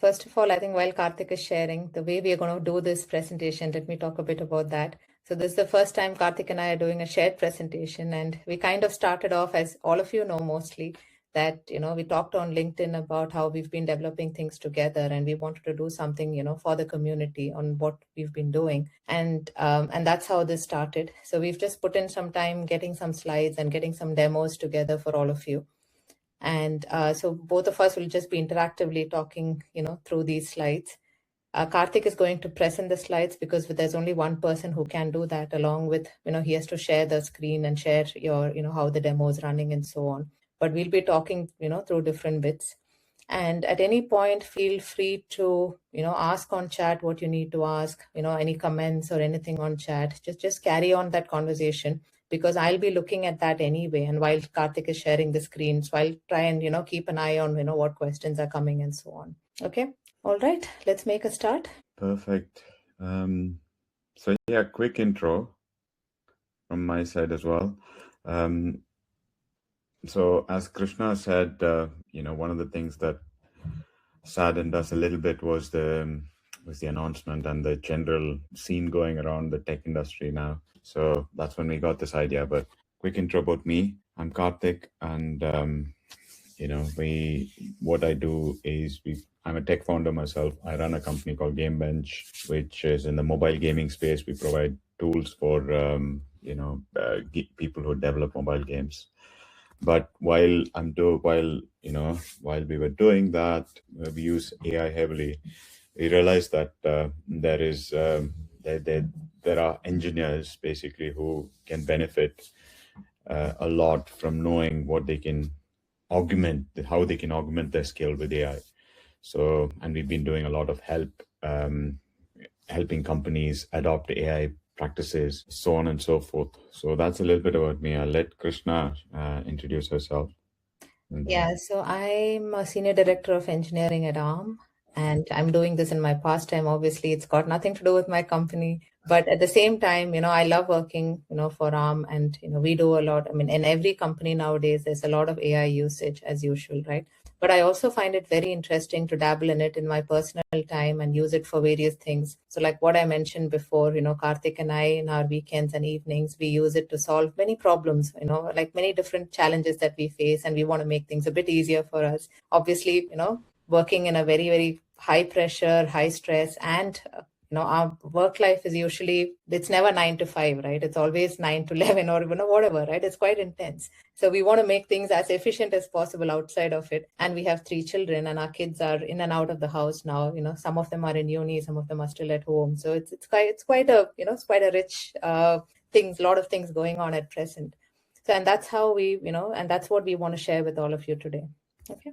First of all, I think while Karthik is sharing, the way we are going to do this presentation, let me talk a bit about that. So this is the first time Karthik and I are doing a shared presentation, and we kind of started off, as all of you know mostly, that, we talked on LinkedIn about how we've been developing things together, and we wanted to do something, for the community on what we've been doing. And that's how this started. So we've just put in some time getting some slides and getting some demos together for all of you. And so both of us will just be interactively talking, through these slides. Karthik is going to present the slides because there's only one person who can do that, along with, he has to share the screen and share your, how the demo is running and so on. But we'll be talking, through different bits. And at any point, feel free to, ask on chat what you need to ask, any comments or anything on chat. Just carry on that conversation, because I'll be looking at that anyway. And while Karthik is sharing the screen, so I'll try and, keep an eye on, what questions are coming and so on. Okay. All right. Let's make a start. Perfect. So yeah, quick intro from my side as well. So as Krishna said, one of the things that saddened us a little bit was the announcement and the general scene going around the tech industry now. So that's when we got this idea. But quick intro about me. I'm Karthik, and what I do is I'm a tech founder myself. I run a company called GameBench, which is in the mobile gaming space. We provide tools for people who develop mobile games. But while we were doing that, we use AI heavily. We realized that there are engineers basically who can benefit a lot from knowing what they can augment, how they can augment their skill with AI. So, and we've been doing a lot of helping companies adopt AI practices, so on and so forth. So that's a little bit about me. I'll let Krishna introduce herself. Yeah, so I'm a senior director of engineering at ARM, and I'm doing this in my pastime. Obviously, it's got nothing to do with my company, but at the same time, I love working, for ARM, and we do a lot. I mean, in every company nowadays, there's a lot of AI usage as usual, right? But I also find it very interesting to dabble in it in my personal time and use it for various things. So like what I mentioned before, Karthik and I, in our weekends and evenings, we use it to solve many problems, like many different challenges that we face, and we want to make things a bit easier for us. Obviously, working in a very, very high pressure, high stress, and our work life is usually, it's never 9 to 5, right? It's always 9 to 11 or whatever, right? It's quite intense. So we want to make things as efficient as possible outside of it. And we have 3 children, and our kids are in and out of the house now. Some of them are in uni, some of them are still at home. So it's quite a rich things, a lot of things going on at present. So, and that's how we, and that's what we want to share with all of you today. Okay.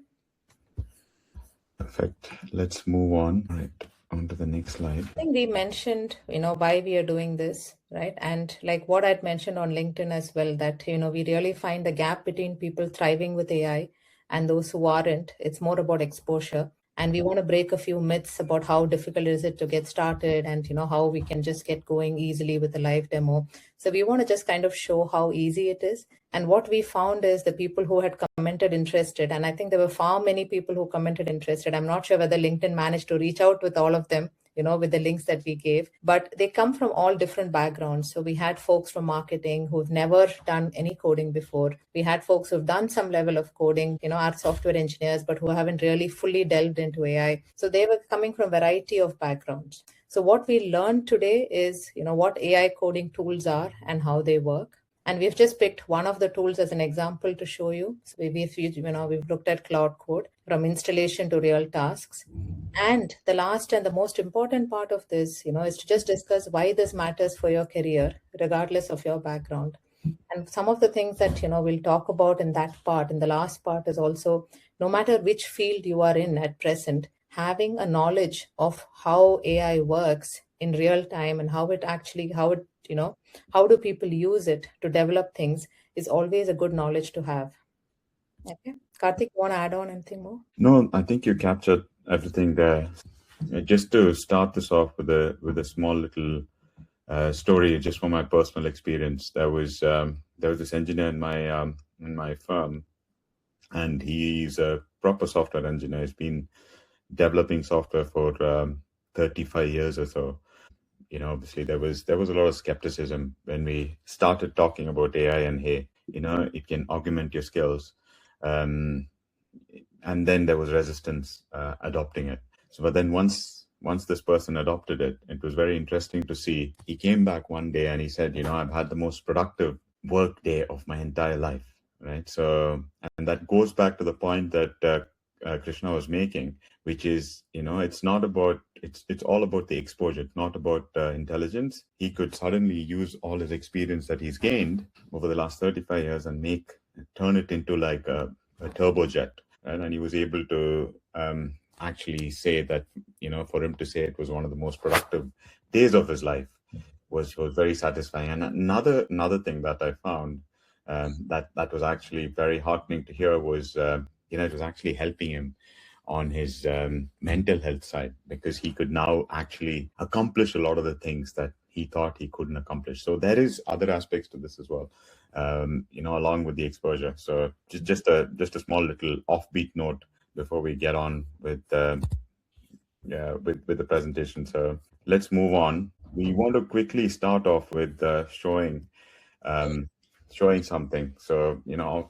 Perfect. Let's move on. Right. On to the next slide. I think we mentioned, why we are doing this, right? And like what I'd mentioned on LinkedIn as well, that, we really find the gap between people thriving with AI and those who aren't. It's more about exposure. And we want to break a few myths about how difficult is it to get started, and, how we can just get going easily with a live demo. So we want to just kind of show how easy it is. And what we found is the people who had commented interested, and I think there were far many people who commented interested. I'm not sure whether LinkedIn managed to reach out with all of them, with the links that we gave, but they come from all different backgrounds. So we had folks from marketing who've never done any coding before. We had folks who've done some level of coding, are software engineers, but who haven't really fully delved into AI. So they were coming from a variety of backgrounds. So what we learned today is, what AI coding tools are and how they work. And we've just picked one of the tools as an example to show you. So we've looked at Cloud Code, from installation to real tasks. And the last and the most important part of this, is to just discuss why this matters for your career, regardless of your background. And some of the things that, we'll talk about in that part, in the last part, is also, no matter which field you are in at present, having a knowledge of how AI works in real time and how do people use it to develop things is always a good knowledge to have. Okay. Karthik, want to add on anything more? No, I think you captured everything there. Just to start this off with a small little story, just from my personal experience. There was this engineer in my firm, and he's a proper software engineer. He's been developing software for 35 years or so, obviously there was a lot of skepticism when we started talking about AI and, hey, it can augment your skills. And then there was resistance adopting it. So, but then once this person adopted it, it was very interesting to see. He came back one day and he said, I've had the most productive work day of my entire life, right? So, and that goes back to the point that Krishna was making, which is, it's not about, it's all about the exposure. It's not about intelligence. He could suddenly use all his experience that he's gained over the last 35 years and turn it into like a turbojet. And he was able to actually say that, for him to say it was one of the most productive days of his life was very satisfying. And another thing that I found that was actually very heartening to hear was, it was actually helping him on his mental health side, because he could now actually accomplish a lot of the things that he thought he couldn't accomplish. So there is other aspects to this as well, along with the exposure. So just a small little offbeat note before we get on with the presentation. So let's move on. We want to quickly start off with showing something. So,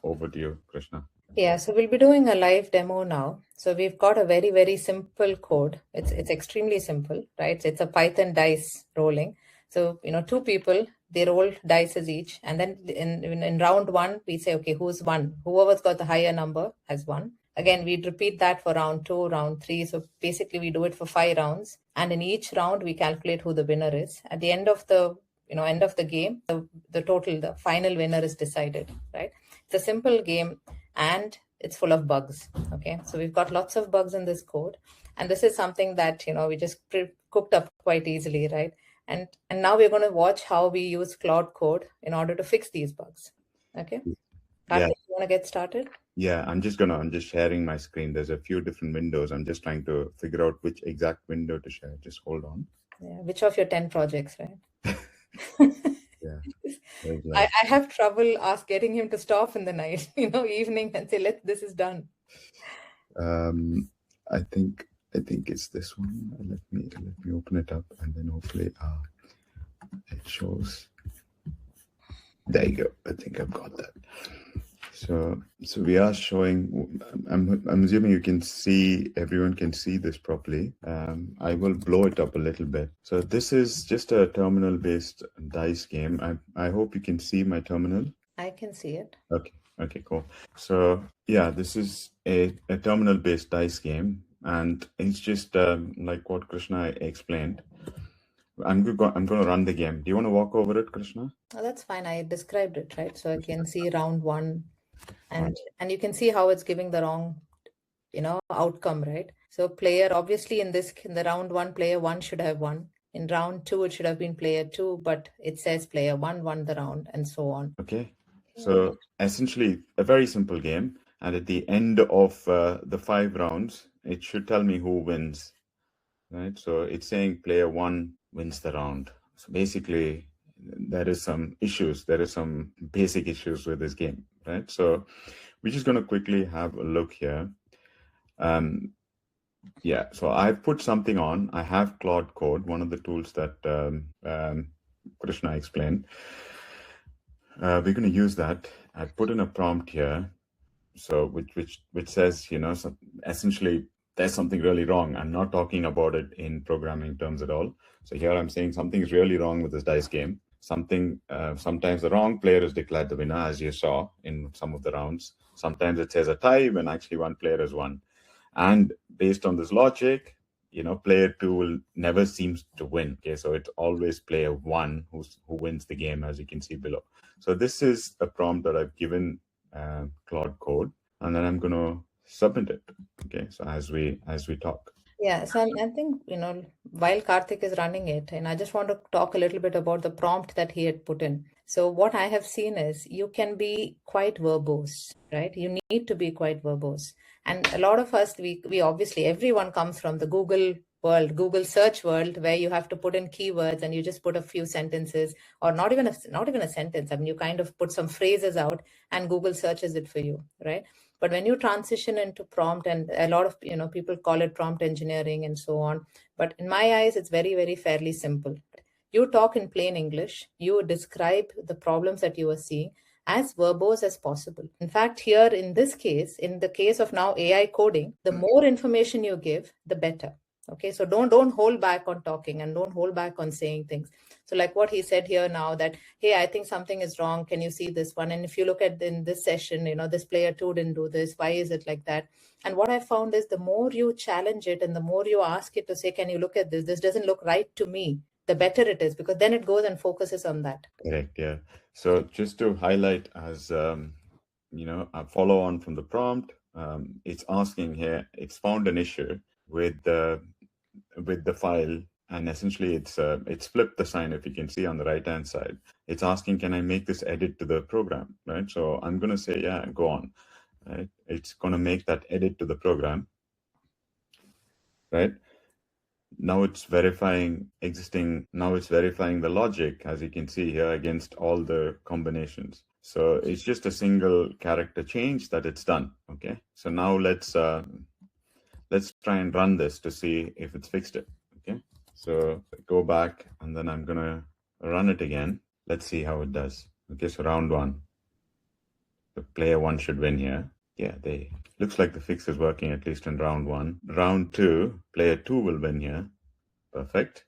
over to you, Krishna. Yeah, so we'll be doing a live demo now. So we've got a very, very simple code. It's extremely simple, right? It's a Python dice rolling. So, two people, they roll dices each. And then in round one, we say, okay, who's won? Whoever's got the higher number has won. Again, we'd repeat that for round 2, round 3. So basically we do it for 5 rounds. And in each round, we calculate who the winner is. At the end of the game, the final winner is decided, right? It's a simple game and it's full of bugs. Okay, so we've got lots of bugs in this code, and this is something that we just cooked up quite easily, right? And now we're going to watch how we use Claude Code in order to fix these bugs. Okay, Karthik, you want to get started? Yeah, I'm just sharing my screen. There's a few different windows. I'm just trying to figure out which exact window to share. Just hold on. Yeah, which of your 10 projects, right? Yeah. I have trouble getting him to stop in the night, evening, and say, this is done. I think it's this one. Let me open it up, and then hopefully it shows. There you go. I think I've got that. So we are showing. I'm assuming everyone can see this properly. I will blow it up a little bit. So this is just a terminal-based dice game. I hope you can see my terminal. I can see it. Okay, cool. So yeah, this is a terminal-based dice game, and it's just like what Krishna explained. I'm going to run the game. Do you want to walk over it, Krishna? Oh, that's fine. I described it, right? So I can see round 1, and you can see how it's giving the wrong, outcome, right? So player, obviously in the round 1, player 1 should have won. In round 2, it should have been player 2, but it says player 1 won the round, and so on. Okay. So essentially a very simple game. And at the end of the 5 rounds, it should tell me who wins, right? So it's saying player 1 wins the round. So basically there is some issues. There is some basic issues with this game, right? So we're just going to quickly have a look here. Yeah, so I've put something on. I have Claude Code, one of the tools that Krishna explained. We're going to use that. I've put in a prompt here, so which says, essentially there's something really wrong. I'm not talking about it in programming terms at all. So here I'm saying something is really wrong with this dice game. Sometimes the wrong player is declared the winner, as you saw in some of the rounds. Sometimes it says a tie when actually one player has won. And based on this logic, player 2 will never seems to win. Okay, so it's always player 1 who wins the game, as you can see below. So this is a prompt that I've given Claude Code, and then I'm going to submit it. Okay, so as we talk. Yeah, so I think, while Karthik is running it, and I just want to talk a little bit about the prompt that he had put in. So what I have seen is you can be quite verbose, right? You need to be quite verbose. And a lot of us, we obviously, everyone comes from the Google world, Google search world, where you have to put in keywords and you just put a few sentences, or not even a sentence. I mean, you kind of put some phrases out and Google searches it for you, right? But when you transition into prompt, and a lot of people call it prompt engineering and so on, but in my eyes, it's very, very fairly simple. You talk in plain English, you describe the problems that you are seeing as verbose as possible. In fact, here in this case, in the case of now AI coding, the more information you give, the better. Okay, so don't hold back on talking and don't hold back on saying things. So like what he said here now, that, hey, I think something is wrong, can you see this one? And if you look at in this session, this player two didn't do this, why is it like that? And what I found is the more you challenge it and the more you ask it to say, can you look at this doesn't look right to me, the better it is, because then it goes and focuses on that. Correct, yeah. So just to highlight, as a follow on from the prompt, it's asking here, it's found an issue with the file, and essentially it's flipped the sign. If you can see on the right hand side, it's asking, can I make this edit to the program, right? So I'm going to say, yeah, go on, right? It's going to make that edit to the program, right? Now it's verifying the logic, as you can see here, against all the combinations. So it's just a single character change that it's done. Okay, so now let's try and run this to see if it's fixed it. Okay, so go back and then I'm gonna run it again. Let's see how it does. Okay, so round one, the player one should win here. Yeah, looks like the fix is working, at least in round one. Round two, player two will win here. Perfect.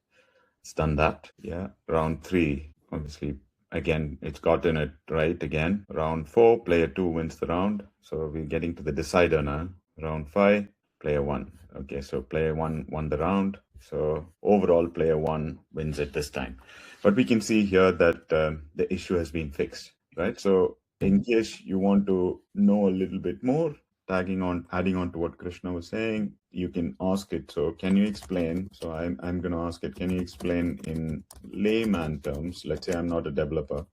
It's done that. Yeah. Round three, obviously, again, it's gotten it right again. Round four, player two wins the round. So we're getting to the decider now. Round five, player one. Okay, so player one won the round. So overall, player one wins it this time. But we can see here that the issue has been fixed, right? So in case you want to know a little bit more, adding on to what Krishna was saying, you can ask it. So can you explain? So I'm going to ask it, can you explain in layman terms, let's say I'm not a developer,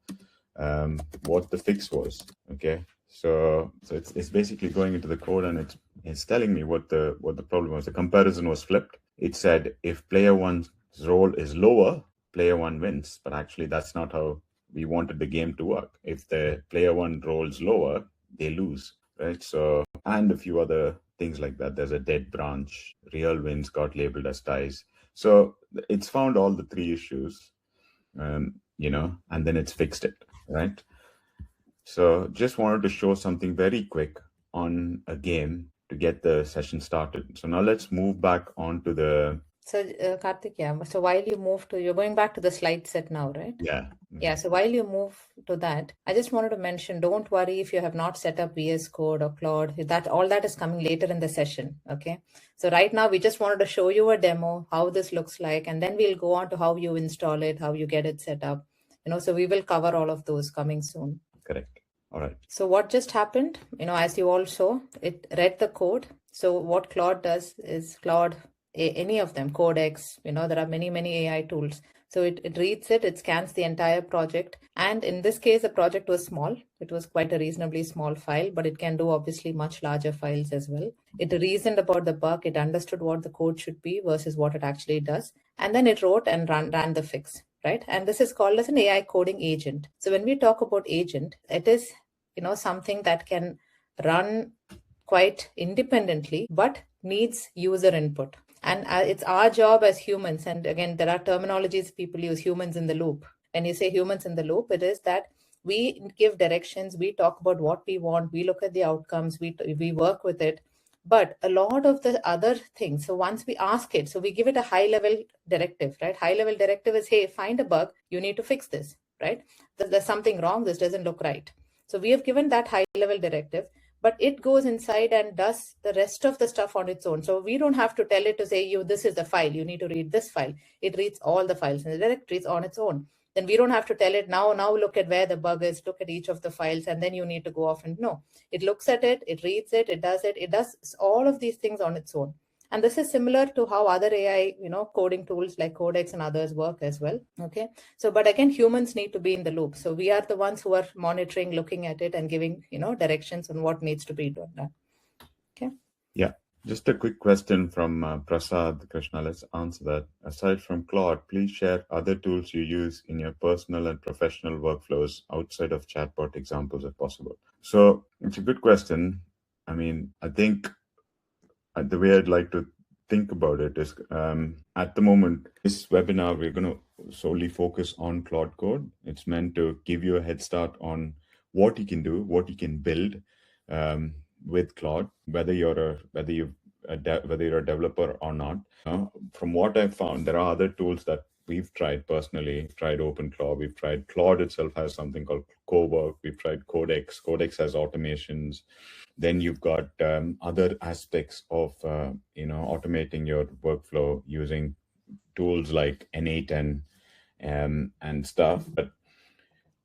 what the fix was? Okay, so it's basically going into the code, and it's telling me what the problem was. The comparison was flipped. It said if player one's role is lower, player one wins, but actually that's not how we wanted the game to work. If the player one rolls lower, they lose, right? So, and a few other things like that. There's a dead branch, real wins got labeled as ties. So it's found all the three issues, and then it's fixed it, right? So just wanted to show something very quick on a game to get the session started. So now let's move back onto the... So Karthik, yeah. So while you move to, you're going back to the slide set now, right? Yeah. Yeah. So while you move to that, I just wanted to mention, don't worry if you have not set up VS Code or Claude. All that is coming later in the session. Okay. So right now we just wanted to show you a demo, how this looks like, and then we'll go on to how you install it, how you get it set up. So we will cover all of those coming soon. Correct. All right. So what just happened, as you all saw, it read the code. So what Claude does is any of them, Codex, there are many, many AI tools. So it reads it scans the entire project. And in this case, the project was small. It was quite a reasonably small file, but it can do obviously much larger files as well. It reasoned about the bug. It understood what the code should be versus what it actually does. And then it wrote and ran the fix. Right? And this is called as an AI coding agent. So when we talk about agent, it is, something that can run quite independently, but needs user input. And it's our job as humans. And again, there are terminologies people use, humans in the loop. When you say humans in the loop, it is that we give directions, we talk about what we want, we look at the outcomes, we work with it. But a lot of the other things, so once we ask it, so we give it a high level directive, right? High level directive is, hey, find a bug, you need to fix this, right? There's something wrong, this doesn't look right. So we have given that high level directive, but it goes inside and does the rest of the stuff on its own. So we don't have to tell it to say, this is the file, you need to read this file. It reads all the files in the directories on its own. Then we don't have to tell it, now look at where the bug is, look at each of the files, and then you need to go off and no. It looks at it, it reads it, it does all of these things on its own. And this is similar to how other AI, coding tools like Codex and others work as well. Okay. So, but again, humans need to be in the loop. So we are the ones who are monitoring, looking at it and giving, directions on what needs to be done. Okay. Yeah. Just a quick question from Prasad. Krishna, let's answer that. Aside from Claude, please share other tools you use in your personal and professional workflows outside of chatbot examples if possible. So it's a good question. I mean, I think the way I'd like to think about it is at the moment, this webinar, we're going to solely focus on Claude Code. It's meant to give you a head start on what you can do, what you can build with Claude, whether you're a developer or not. From what I've found, there are other tools that we've tried personally. We've tried OpenClaw. We've tried Claude itself has something called Cowork. We've tried Codex. Codex has automations. Then you've got other aspects of automating your workflow using tools like N8 and stuff. But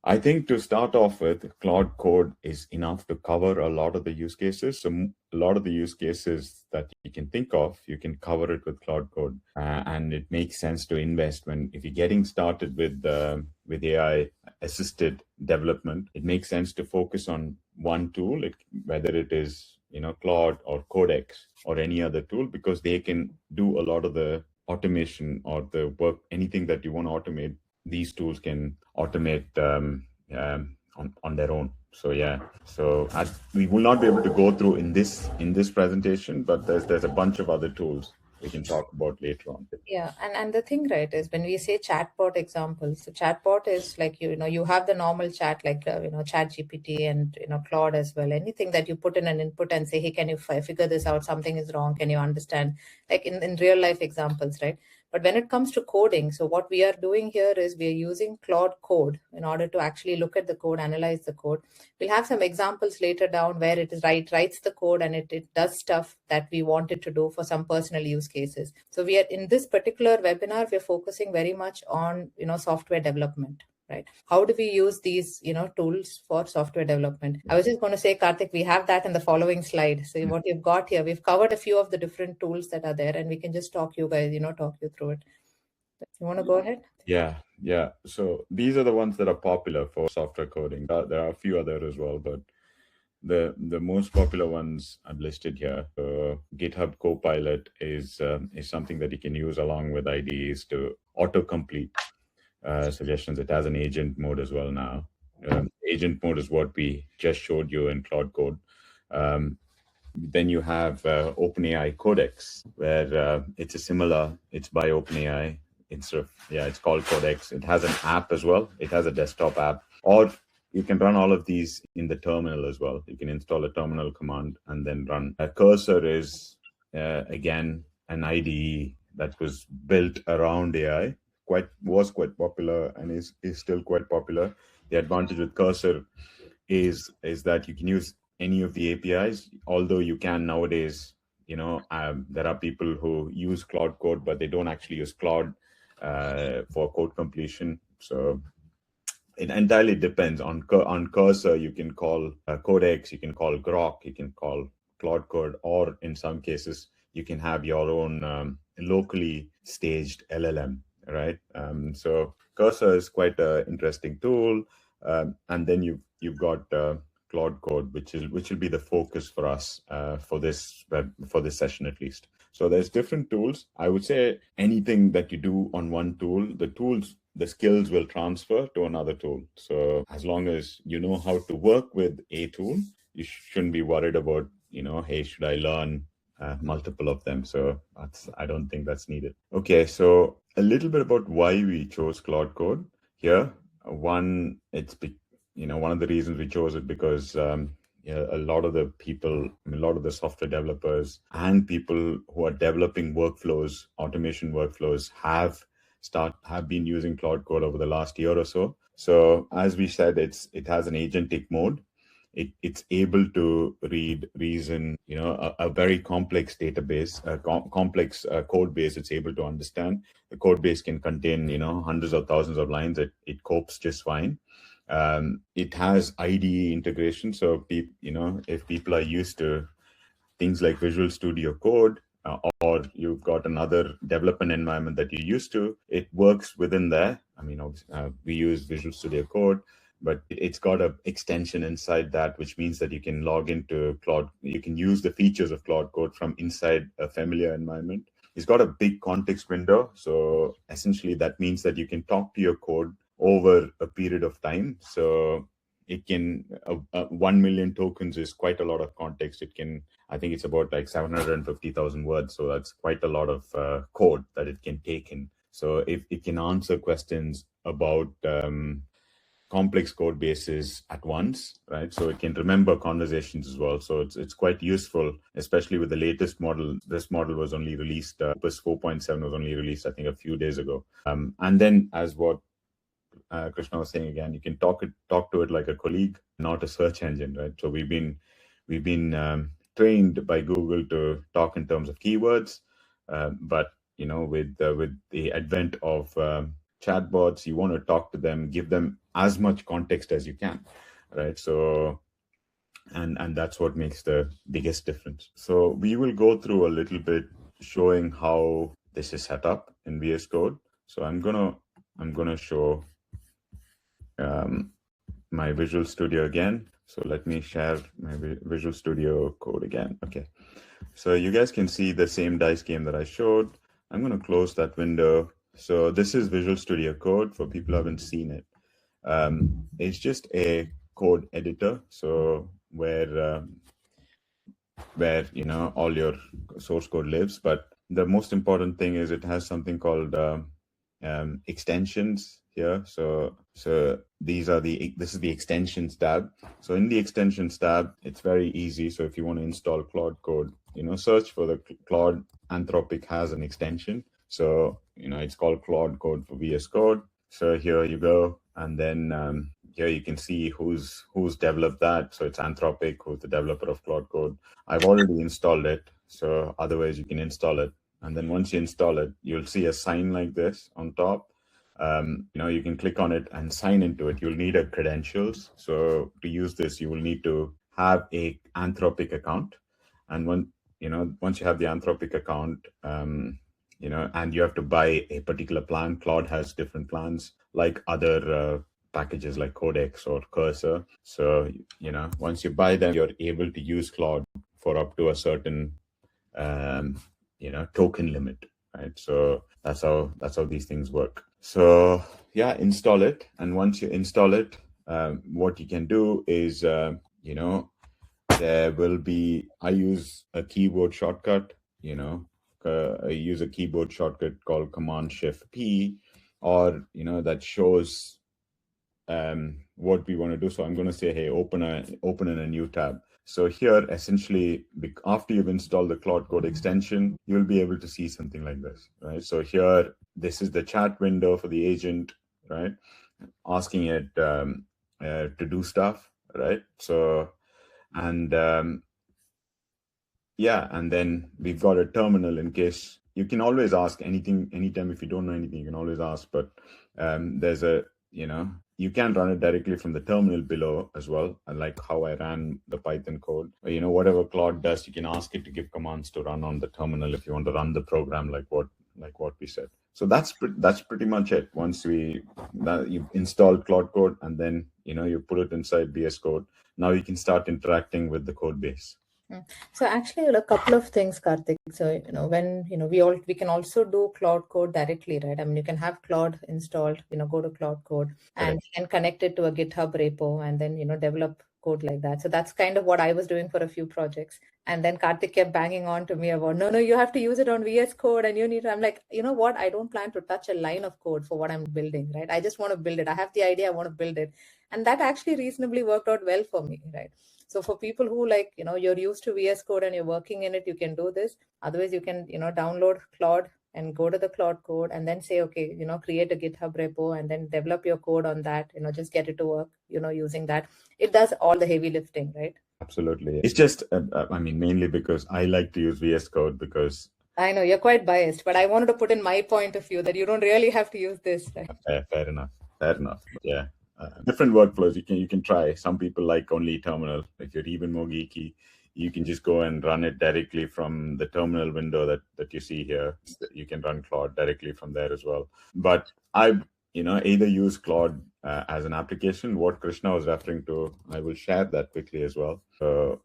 I think to start off with, Claude Code is enough to cover a lot of the use cases. So a lot of the use cases that you can think of, you can cover it with Claude Code, and it makes sense to invest if you're getting started with AI assisted development. It makes sense to focus on one tool, whether it is Claude or Codex or any other tool, because they can do a lot of the automation or the work, anything that you want to automate. These tools can automate on their own. So yeah, we will not be able to go through in this presentation, but there's a bunch of other tools we can talk about later on. Yeah, and the thing, right, is when we say chatbot examples, so chatbot is like, you have the normal chat, like, Chat GPT and, Claude as well. Anything that you put in an input and say, hey, can you figure this out? Something is wrong. Can you understand? Like in real life examples, right? But when it comes to coding, so what we are doing here is we are using Claude Code in order to actually look at the code, analyze the code. We'll have some examples later down where it is writes the code and it does stuff that we want it to do for some personal use cases. So we are in this particular webinar, we're focusing very much on, software development. Right? How do we use these, tools for software development? I was just going to say, Karthik, we have that in the following slide. So what you've got here, we've covered a few of the different tools that are there, and we can just talk you through it. You want to go ahead? Yeah. So these are the ones that are popular for software coding. There are a few other as well, but the most popular ones I've listed here. GitHub Copilot is something that you can use along with IDEs to autocomplete suggestions. It has an agent mode as well now. Agent mode is what we just showed you in Claude Code. Then you have OpenAI Codex, where it's by OpenAI. It's called Codex. It has an app as well. It has a desktop app, or you can run all of these in the terminal as well. You can install a terminal command and then run. Cursor is again an IDE that was built around AI. Was quite popular and is still quite popular. The advantage with Cursor is that you can use any of the APIs, although you can nowadays, there are people who use Claude Code, but they don't actually use Claude for code completion. So it entirely depends on Cursor. You can call Codex, you can call Grok, you can call Claude Code, or in some cases, you can have your own locally staged LLM, right? So Cursor is quite an interesting tool. And then you've got Claude Code, which will be the focus for us for this session at least. So there's different tools. I would say anything that you do on one tool, the skills will transfer to another tool. So as long as you know how to work with a tool, you shouldn't be worried about, hey, should I learn multiple of them? So I don't think that's needed. Okay, so a little bit about why we chose Claude Code here. One of the reasons we chose it because a lot of the software developers and people who are developing workflows, automation workflows, have been using Claude Code over the last year or so. So as we said, it has an agentic mode. It's able to read, reason, a very complex database, complex code base. It's able to understand. The code base can contain, hundreds of thousands of lines. It copes just fine. It has IDE integration. So, if people are used to things like Visual Studio Code, or you've got another development environment that you're used to, it works within there. I mean, we use Visual Studio Code, but it's got an extension inside that, which means that you can log into Claude. You can use the features of Claude Code from inside a familiar environment. It's got a big context window. So essentially that means that you can talk to your code over a period of time. So it can 1 million tokens is quite a lot of context. It can, I think it's about like 750,000 words, so that's quite a lot of code that it can take in. So if it can answer questions about complex code bases at once, right? So it can remember conversations as well. So it's quite useful, especially with the latest model. This model was only released, Opus 4.7 was only released, I think, a few days ago. And then, as what Krishna was saying again, you can talk to it like a colleague, not a search engine, right? So we've been trained by Google to talk in terms of keywords, but with the advent of chatbots, you want to talk to them, give them as much context as you can, right? So and that's what makes the biggest difference. So we will go through a little bit showing how this is set up in VS Code. So I'm gonna show my Visual Studio again. So let me share my Visual Studio code again. Okay, so you guys can see the same dice game that I showed. I'm going to close that window. So this is Visual Studio Code for people who haven't seen it. It's just a code editor. So where all your source code lives. But the most important thing is it has something called extensions here. So this is the extensions tab. So in the extensions tab, it's very easy. So if you want to install Claude Code, search for the Claude. Anthropic has an extension. So it's called Claude Code for VS Code. So here you go, and then here you can see who's developed that. So it's Anthropic, who's the developer of Claude Code. I've already installed it. So otherwise you can install it. And then once you install it, you'll see a sign like this on top. You can click on it and sign into it. You'll need a credentials. So to use this, you will need to have a Anthropic account. And once you have the Anthropic account, and you have to buy a particular plan. Claude has different plans, like other packages like Codex or Cursor. So, once you buy them, you're able to use Claude for up to a certain, token limit, right? So that's how these things work. So yeah, install it. And once you install it, what you can do is, there will be, I use a keyboard shortcut, I use a keyboard shortcut called Command Shift P, or, that shows what we want to do. So I'm going to say, hey, open in a new tab. So here, essentially, after you've installed the Claude Code extension, you'll be able to see something like this, right? So here, this is the chat window for the agent, right? Asking it to do stuff, right? So, and and then we've got a terminal in case you can always ask anything, anytime. If you don't know anything, you can always ask, but there's a, you can run it directly from the terminal below as well. And like how I ran the Python code, whatever Claude does, you can ask it to give commands to run on the terminal if you want to run the program like what we said. So that's pretty much it. Once you've installed Claude Code, and then you put it inside VS Code, now you can start interacting with the code base. So actually, a couple of things, Karthik. So when we can also do Claude Code directly, right? I mean, you can have Claude installed. Go to Claude Code and you can connect it to a GitHub repo, and then develop code like that. So that's kind of what I was doing for a few projects. And then Karthik kept banging on to me about, no, you have to use it on VS Code, and you need. I'm like, you know what? I don't plan to touch a line of code for what I'm building, right? I just want to build it. I have the idea. I want to build it, and that actually reasonably worked out well for me, right? So for people who you're used to VS Code and you're working in it, you can do this. Otherwise, you can, download Claude and go to the Claude Code and then say, okay, create a GitHub repo and then develop your code on that, just get it to work, using that. It does all the heavy lifting, right? Absolutely. It's just, mainly because I like to use VS Code because... I know you're quite biased, but I wanted to put in my point of view that you don't really have to use this. Right? Fair enough. Yeah. Different workflows you can try. Some people like only terminal. If you're even more geeky, you can just go and run it directly from the terminal window that you see here. You can run Claude directly from there as well. But I either use Claude as an application. What Krishna was referring to, I will share that quickly as well. So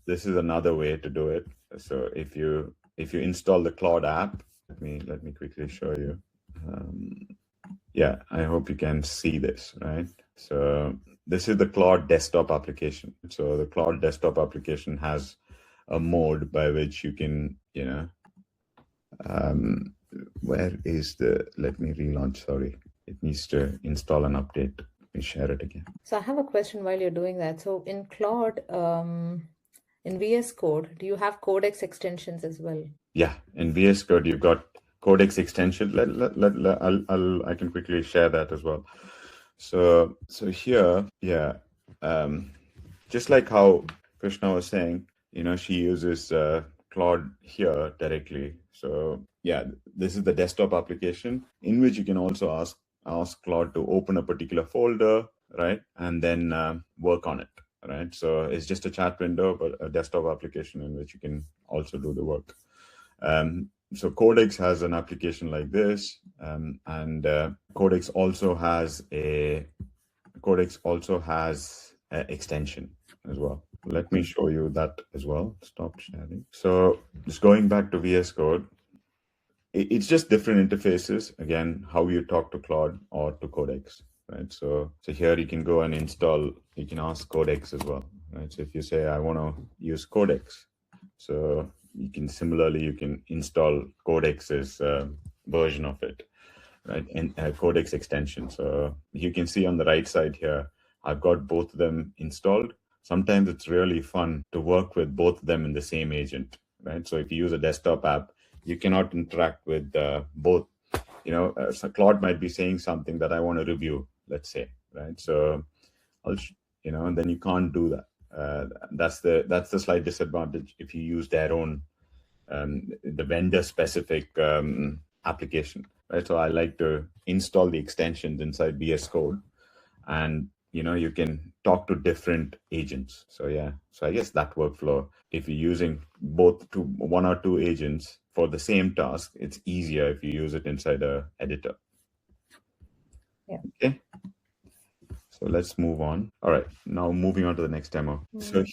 this is another way to do it. So if you install the Claude app, let me quickly show you. Yeah, I hope you can see this, right? So this is the Claude desktop application. So the Claude desktop application has a mode by which you can, where is let me relaunch, sorry. It needs to install an update. Let me share it again. So I have a question while you're doing that. So in Claude, in VS Code, do you have codex extensions as well? Yeah, in VS Code, you've got codex extension. I can quickly share that as well. So here, yeah, just like how Krishna was saying, she uses Claude here directly. So yeah, this is the desktop application in which you can also ask Claude to open a particular folder, right, and then work on it, right? So it's just a chat window, but a desktop application in which you can also do the work. So Codex has an application like this, and Codex also has a extension as well. Let me show you that as well. Stop sharing. So just going back to VS Code, it's just different interfaces. Again, how you talk to Claude or to Codex, right? So here you can go and install. You can ask Codex as well, right? So if you say I want to use Codex, so you can install Codex's version of it, right? And Codex extension. So you can see on the right side here, I've got both of them installed. Sometimes it's really fun to work with both of them in the same agent, right? So if you use a desktop app, you cannot interact with both. So Claude might be saying something that I want to review, let's say, right? So and then you can't do that. That's the slight disadvantage if you use their own the vendor specific application, right? So I like to install the extensions inside VS Code, and you can talk to different agents. So yeah, so I guess that workflow, if you're using one or two agents for the same task, it's easier if you use it inside a editor. Yeah. Okay. So let's move on. All right, now moving on to the next demo. So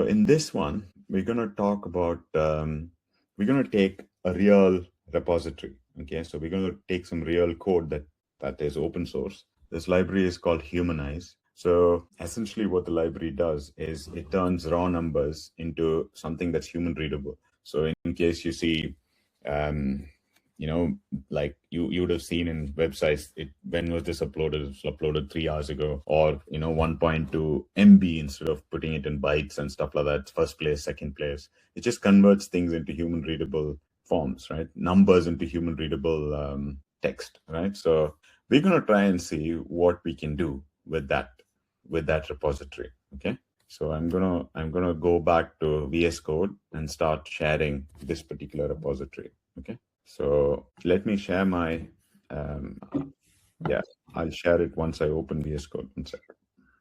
in this one, we're going to talk about, we're going to take a real repository. Okay, so we're going to take some real code that is open source. This library is called Humanize. So essentially what the library does is it turns raw numbers into something that's human readable. So in case you see, like you would have seen in websites, when was this uploaded? It was uploaded 3 hours ago, or 1.2 MB instead of putting it in bytes and stuff like that. First place, second place. It just converts things into human readable forms, right? Numbers into human readable text, right? So we're going to try and see what we can do with that repository. Okay. So I'm gonna go back to VS Code and start sharing this particular repository. Okay. So let me share my, I'll share it once I open VS Code. One second.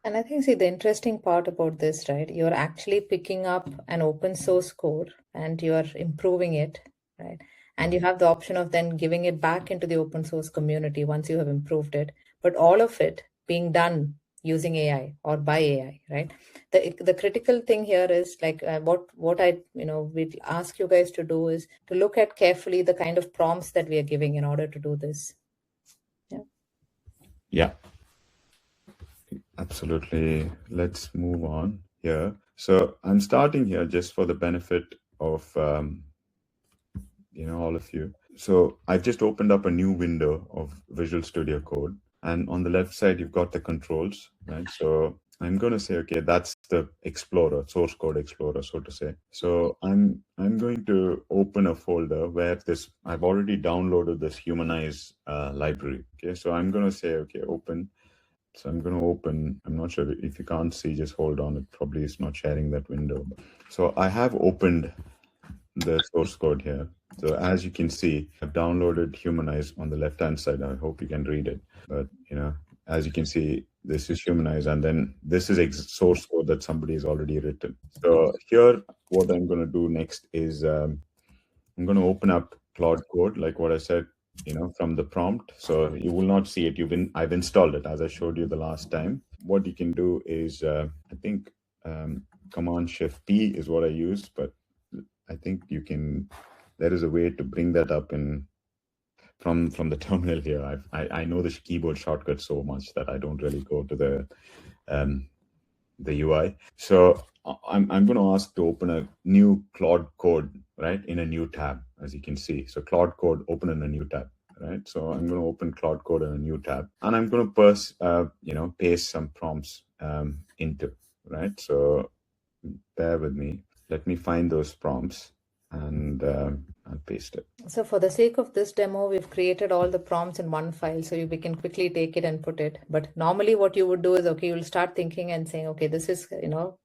And I think, see, the interesting part about this, right? You're actually picking up an open source code and you're improving it, right? And you have the option of then giving it back into the open source community once you have improved it. But all of it being done using AI or by AI, right? The critical thing here is like what I we'd ask you guys to do is to look at carefully the kind of prompts that we are giving in order to do this. Yeah, absolutely. Let's move on here. So I'm starting here just for the benefit of all of you. So I've just opened up a new window of Visual Studio Code, and on the left side you've got the controls, right? So I'm going to say, okay, that's the Explorer, source code Explorer, so to say. So I'm going to open a folder where I've already downloaded this Humanize library. Okay, so I'm going to say, okay, open. So I'm going to open. I'm not sure if you can't see, just hold on. It probably is not sharing that window. So I have opened the source code here. So as you can see, I've downloaded Humanize on the left-hand side. I hope you can read it. But, as you can see, this is Humanize, and then this is source code that somebody has already written. So here, what I'm going to do next is I'm going to open up Claude Code, like what I said, from the prompt. So you will not see it. I've installed it, as I showed you the last time. What you can do is, I think Command Shift P is what I used, but I think there is a way to bring that up from the terminal here. I know the keyboard shortcut so much that I don't really go to the the UI. So I'm going to ask to open a new Claude code, right, in a new tab, as you can see. So Claude code open in a new tab, right? So I'm going to open Claude code in a new tab, and I'm going to paste some prompts into, right? So bear with me. Let me find those prompts and I'll paste it. So for the sake of this demo, we've created all the prompts in one file so we can quickly take it and put it. But normally what you would do is, okay, you'll start thinking and saying, okay, this is,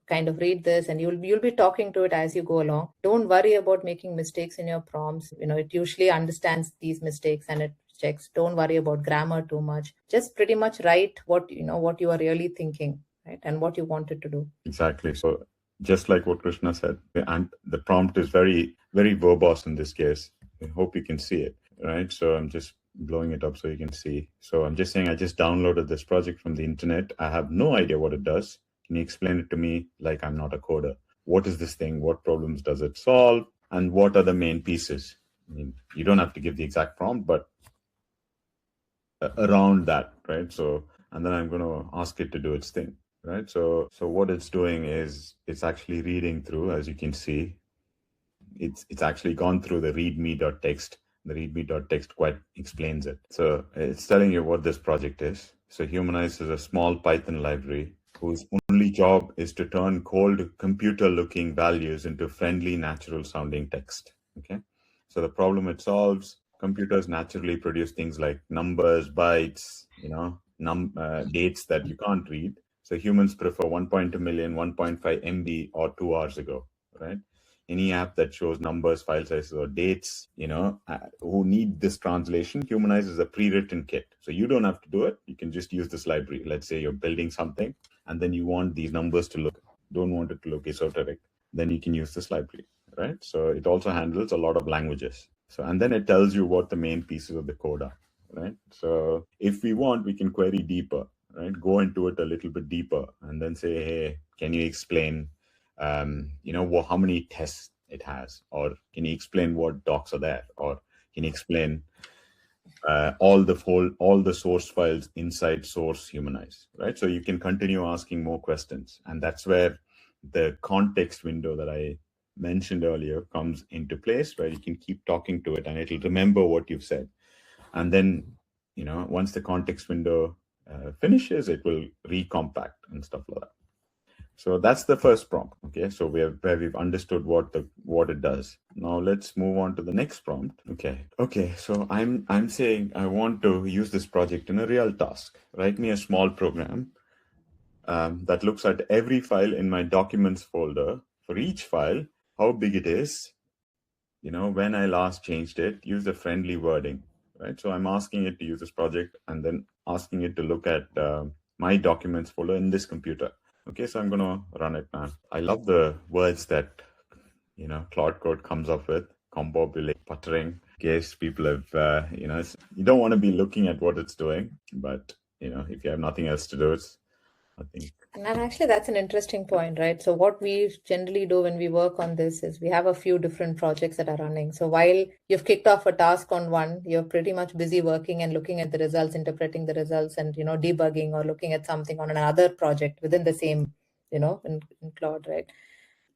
kind of read this, and you'll be talking to it as you go along. Don't worry about making mistakes in your prompts. It usually understands these mistakes and it checks. Don't worry about grammar too much. Just pretty much write what you are really thinking, right? And what you wanted to do. Exactly. So just like what Krishna said, and the prompt is very, very verbose in this case. I hope you can see it, right? So I'm just blowing it up so you can see. So I'm just saying I just downloaded this project from the internet. I have no idea what it does. Can you explain it to me like I'm not a coder? What is this thing? What problems does it solve? And what are the main pieces? I mean, you don't have to give the exact prompt, but around that, right? So, and then I'm going to ask it to do its thing, right? So what it's doing is it's actually reading through, as you can see, it's actually gone through the readme.txt. The readme.txt quite explains it. So it's telling you what this project is. So Humanize is a small Python library whose only job is to turn cold computer-looking values into friendly, natural-sounding text. Okay. So the problem it solves, computers naturally produce things like numbers, bytes, dates that you can't read. So humans prefer 1.2 million, 1.5 MB or 2 hours ago, right? Any app that shows numbers, file sizes, or dates, who need this translation, Humanize is a pre-written kit. So you don't have to do it. You can just use this library. Let's say you're building something and then you want these numbers to don't want it to look esoteric. Then you can use this library, right? So it also handles a lot of languages. So, and then it tells you what the main pieces of the code are, right? So if we want, we can query deeper, right? Go into it a little bit deeper and then say, hey, can you explain how many tests it has, or can you explain what docs are there, or can you explain all the source files inside source Humanize, right? So you can continue asking more questions, and that's where the context window that I mentioned earlier comes into place, where you can keep talking to it and it'll remember what you've said, and then once the context window finishes, it will recompact and stuff like that. So that's the first prompt. Okay, so we've understood what it does. Now let's move on to the next prompt. Okay. So I'm saying I want to use this project in a real task. Write me a small program that looks at every file in my documents folder. For each file, how big it is, when I last changed it. Use the friendly wording, right? So I'm asking it to use this project and then asking it to look at my documents folder in this computer. Okay, so I'm going to run it now. I love the words that, Claude Code comes up with. Combobulate, puttering. In case people have, you don't want to be looking at what it's doing, but, if you have nothing else to do, I think. And actually, that's an interesting point, right? So what we generally do when we work on this is we have a few different projects that are running. So while you've kicked off a task on one, you're pretty much busy working and looking at the results, interpreting the results, and debugging or looking at something on another project within the same, in Claude, right?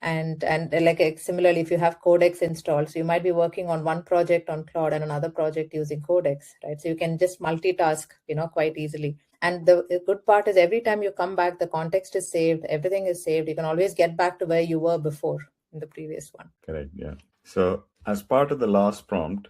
And like similarly, if you have Codex installed, so you might be working on one project on Claude and another project using Codex, right? So you can just multitask, quite easily. And the good part is every time you come back, the context is saved, everything is saved. You can always get back to where you were before in the previous one. Correct, yeah. So as part of the last prompt,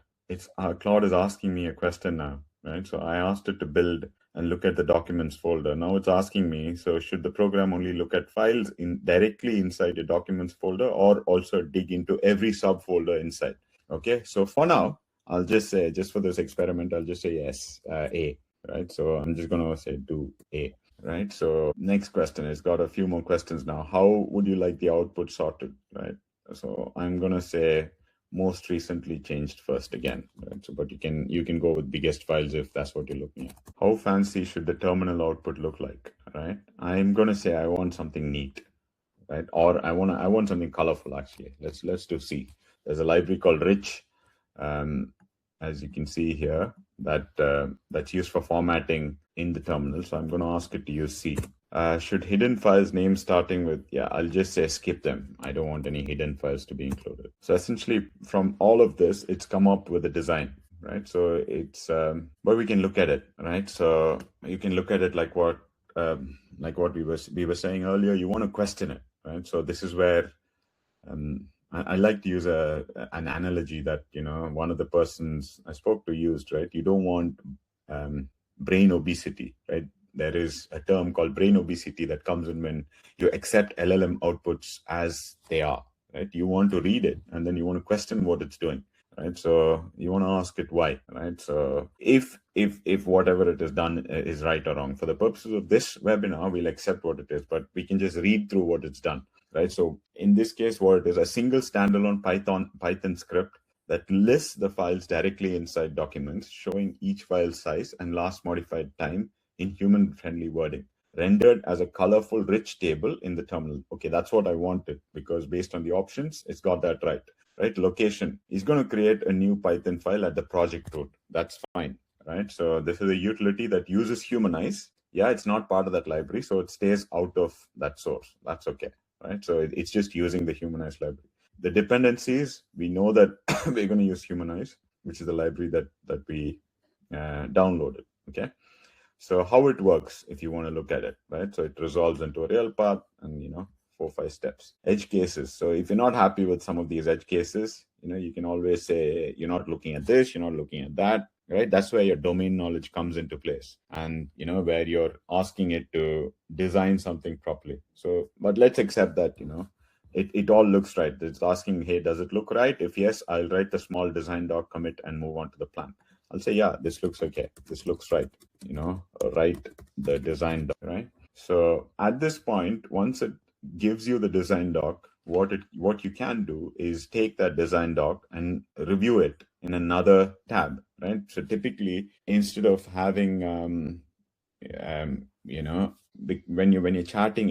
Claude is asking me a question now, right? So I asked it to build and look at the documents folder. Now it's asking me, so should the program only look at files directly inside the documents folder, or also dig into every subfolder inside? Okay, so for now, I'll just say, just for this experiment, I'll just say yes, A, right? So I'm just going to say do A, right? So next question, it's got a few more questions now. How would you like the output sorted, right? So I'm going to say most recently changed first again, right? So, but you can go with biggest files if that's what you're looking at. How fancy should the terminal output look like, right? I'm going to say I want something neat, right? Or I want something colorful, actually. Let's do C. There's a library called Rich, as you can see here, that's used for formatting in the terminal. So I'm going to ask it to use C. Should hidden files names starting with, yeah, I'll just say skip them. I don't want any hidden files to be included. So essentially from all of this, it's come up with a design, right? So it's, but we can look at it, right? So you can look at it like what we were saying earlier. You want to question it, right? So this is where I like to use an analogy that, one of the persons I spoke to used, right? You don't want brain obesity, right? There is a term called brain obesity that comes in when you accept LLM outputs as they are, right? You want to read it and then you want to question what it's doing, right? So you want to ask it why, right? So if whatever it is done is right or wrong, for the purposes of this webinar, we'll accept what it is, but we can just read through what it's done, right? So in this case, what it is, a single standalone Python script that lists the files directly inside documents, showing each file size and last modified time in human-friendly wording, rendered as a colorful, rich table in the terminal. Okay, that's what I wanted, because based on the options, it's got that right. Right, location. He's going to create a new Python file at the project root. That's fine, right? So this is a utility that uses humanize. Yeah, it's not part of that library, so it stays out of that source. That's okay, right? So it's just using the humanize library. The dependencies, we know that we're going to use humanize, which is the library that we downloaded, okay? So how it works, if you want to look at it, right? So it resolves into a real path and, 4-5 steps. Edge cases. So if you're not happy with some of these edge cases, you can always say, you're not looking at this, you're not looking at that, right? That's where your domain knowledge comes into place, and, where you're asking it to design something properly. So, but let's accept that, it all looks right. It's asking, hey, does it look right? If yes, I'll write the small design doc commit and move on to the plan. I'll say, yeah, this looks okay. This looks right. Write the design doc, right? So at this point, once it gives you the design doc, what you can do is take that design doc and review it in another tab, right? So typically, instead of having when you're chatting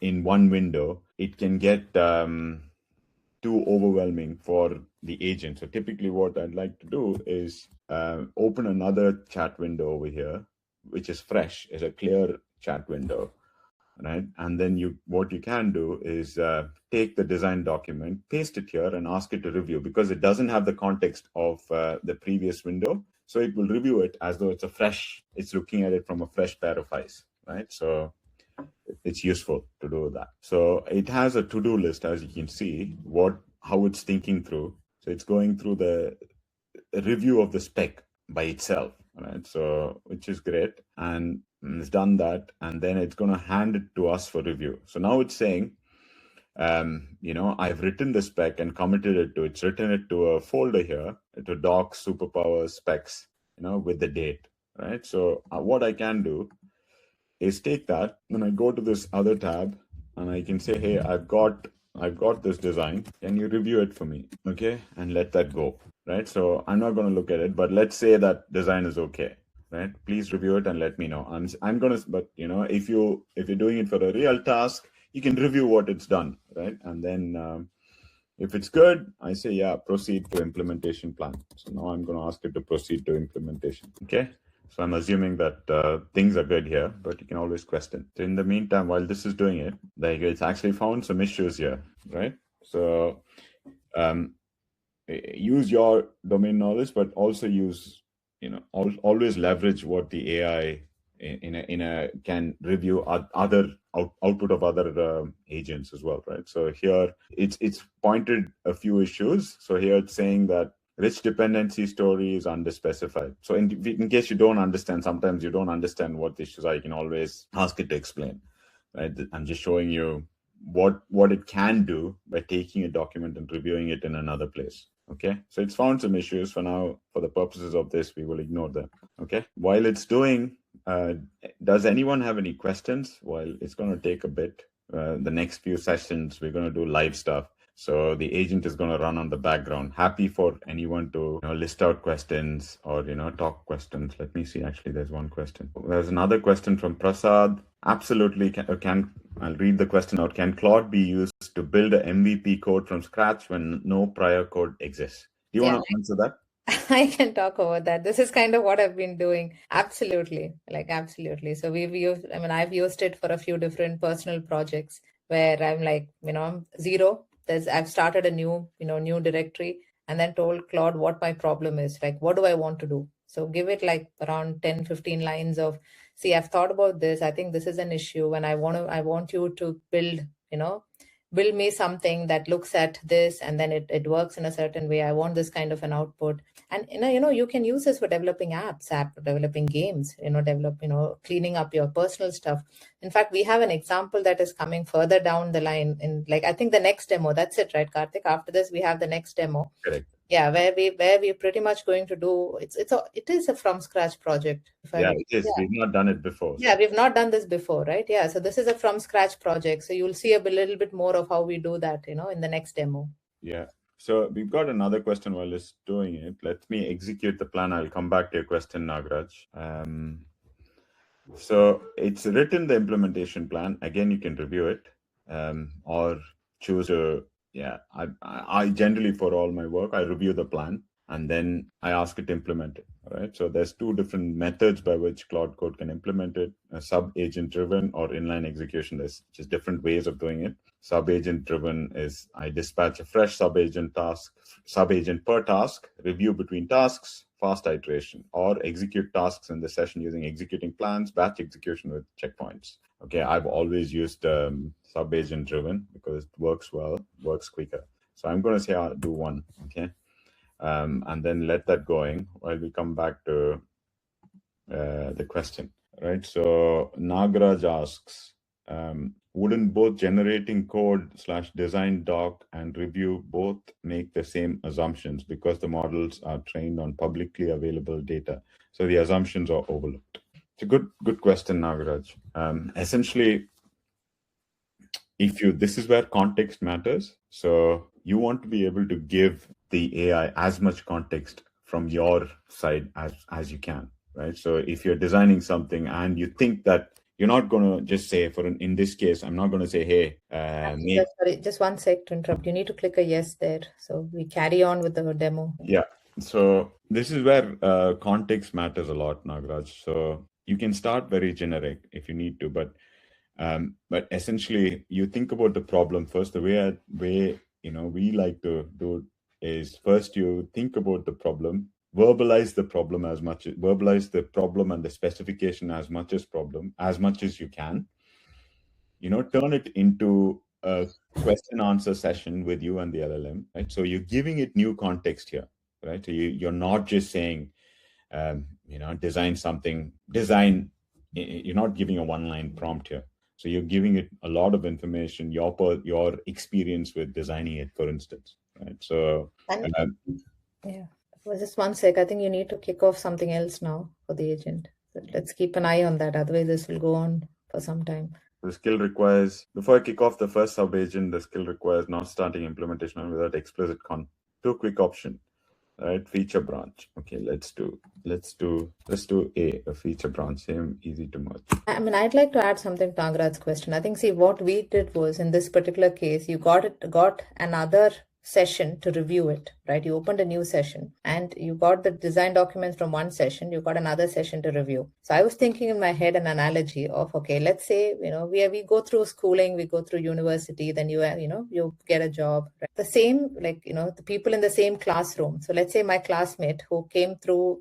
in one window, it can get too overwhelming for the agent. So typically what I'd like to do is open another chat window over here, which is fresh, is a clear chat window, right? And then what you can do is take the design document, paste it here, and ask it to review, because it doesn't have the context of the previous window. So it will review it as though it's looking at it from a fresh pair of eyes, right? So it's useful to do that. So it has a to-do list, as you can see, how it's thinking through. So it's going through the review of the spec by itself, right? So, which is great. And it's done that. And then it's going to hand it to us for review. So now it's saying, I've written the spec and committed it to, it's written it to a folder here, to docs, superpowers, specs, with the date, right? So what I can do is take that, and I go to this other tab, and I can say, hey, I've got this design. Can you review it for me? Okay, and let that go, right? So I'm not going to look at it, but let's say that design is okay, right? Please review it and let me know. I'm going to, but if you're doing it for a real task, you can review what it's done, right? And then if it's good, I say, yeah, proceed to implementation plan. So now I'm going to ask it to proceed to implementation. Okay. So I'm assuming that things are good here, but you can always question. So in the meantime, while this is doing it, it's actually found some issues here, right? So use your domain knowledge, but also use, always leverage what the AI can review other output of other agents as well, right? So here it's pointed a few issues. So here it's saying that rich dependency story is underspecified. So in case you don't understand, sometimes you don't understand what the issues are, you can always ask it to explain, right? I'm just showing you what it can do by taking a document and reviewing it in another place. Okay, so it's found some issues. For now, for the purposes of this, we will ignore them. Okay, while it's doing, does anyone have any questions? While it's going to take a bit, the next few sessions, we're going to do live stuff. So the agent is going to run on the background. Happy for anyone to list out questions or talk questions. Let me see. Actually, there's one question. There's another question from Prasad. Absolutely. I'll read the question out. Can Claude be used to build a MVP code from scratch when no prior code exists? Do you want to answer that? I can talk about that. This is kind of what I've been doing. Absolutely. Like, absolutely. So we've used, I mean, I've used it for a few different personal projects where I'm like, zero. I've started a new directory and then told Claude what my problem is. Like, what do I want to do? So give it like around 10, 15 lines of, see, I've thought about this. I think this is an issue and I want you to build me something that looks at this and then it works in a certain way. I want this kind of an output. And you can use this for developing developing games, cleaning up your personal stuff. In fact, we have an example that is coming further down the line in, like, I think the next demo. That's it, right, Karthik? After this, we have the next demo. Correct. Yeah, where we're pretty much going to do it is a from scratch project. It is. We've not done it before. Yeah, we've not done this before, right? Yeah, so this is a from scratch project. So you'll see a little bit more of how we do that, in the next demo. Yeah. So we've got another question while it's doing it. Let me execute the plan. I'll come back to your question, Nagraj. So it's written the implementation plan. Again, you can review it or choose a, I generally, for all my work, I review the plan and then I ask it to implement it. All right. So there's two different methods by which Cloud Code can implement it: sub-agent driven or inline execution. There's just different ways of doing it. Sub-agent driven is I dispatch a fresh sub-agent per task, review between tasks, fast iteration, or execute tasks in the session using executing plans, batch execution with checkpoints. Okay, I've always used sub-agent driven because it works well, works quicker. So I'm going to say I'll do one, okay? And then let that going while we come back to the question, right? So Nagraj asks, wouldn't both generating code / design doc and review both make the same assumptions because the models are trained on publicly available data? So the assumptions are overlooked. It's a good question, Nagraj. Essentially, this is where context matters. So you want to be able to give the AI as much context from your side as you can, right? So if you're designing something and you think that you're not going to just say, in this case, I'm not going to say, hey, sorry, just one sec to interrupt. You need to click a yes there. So we carry on with the demo. Yeah. So this is where context matters a lot, Nagraj. So you can start very generic if you need to, but essentially you think about the problem first. The way we like to do it is first you think about the problem, verbalize the problem and the specification as much as you can. Turn it into a question answer session with you and the LLM, right? So you're giving it new context here, right? So you're not just saying, design. You're not giving a one-line prompt here. So you're giving it a lot of information, your experience with designing it, for instance, right? So yeah, well, just one sec. I think you need to kick off something else now for the agent. So let's keep an eye on that. Otherwise, this will go on for some time. The skill requires, before I kick off the first sub-agent, the skill requires not starting implementation without explicit Two quick option, right? Feature branch. Okay, let's do a feature branch. Same, easy to merge. I mean, I'd like to add something to Nagraj's question. I think, see, what we did was, in this particular case, you got another session to review it, right? You opened a new session and you got the design documents from one session, you got another session to review. So I was thinking in my head an analogy of, okay, let's say, we go through schooling, we go through university, then you get a job, right? The same, like, the people in the same classroom. So let's say my classmate who came through,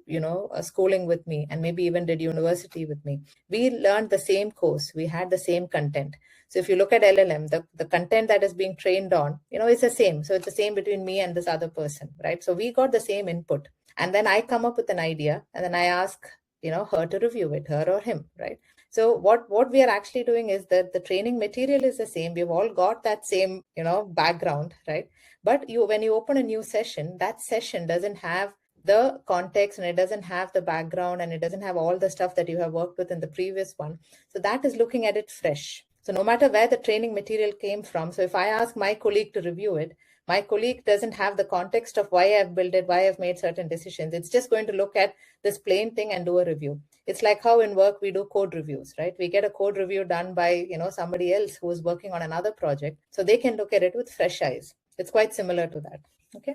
a schooling with me and maybe even did university with me, we learned the same course, we had the same content. So if you look at LLM, the content that is being trained on, it's the same. So it's the same between me and this other person, right? So we got the same input. And then I come up with an idea and then I ask, her to review it, her or him, right? So what we are actually doing is that the training material is the same. We've all got that same, background, right? But when you open a new session, that session doesn't have the context and it doesn't have the background and it doesn't have all the stuff that you have worked with in the previous one. So that is looking at it fresh. So no matter where the training material came from, so if I ask my colleague to review it, my colleague doesn't have the context of why I've built it, why I've made certain decisions. It's just going to look at this plain thing and do a review. It's like how in work we do code reviews, right? We get a code review done by, somebody else who is working on another project. So they can look at it with fresh eyes. It's quite similar to that. Okay.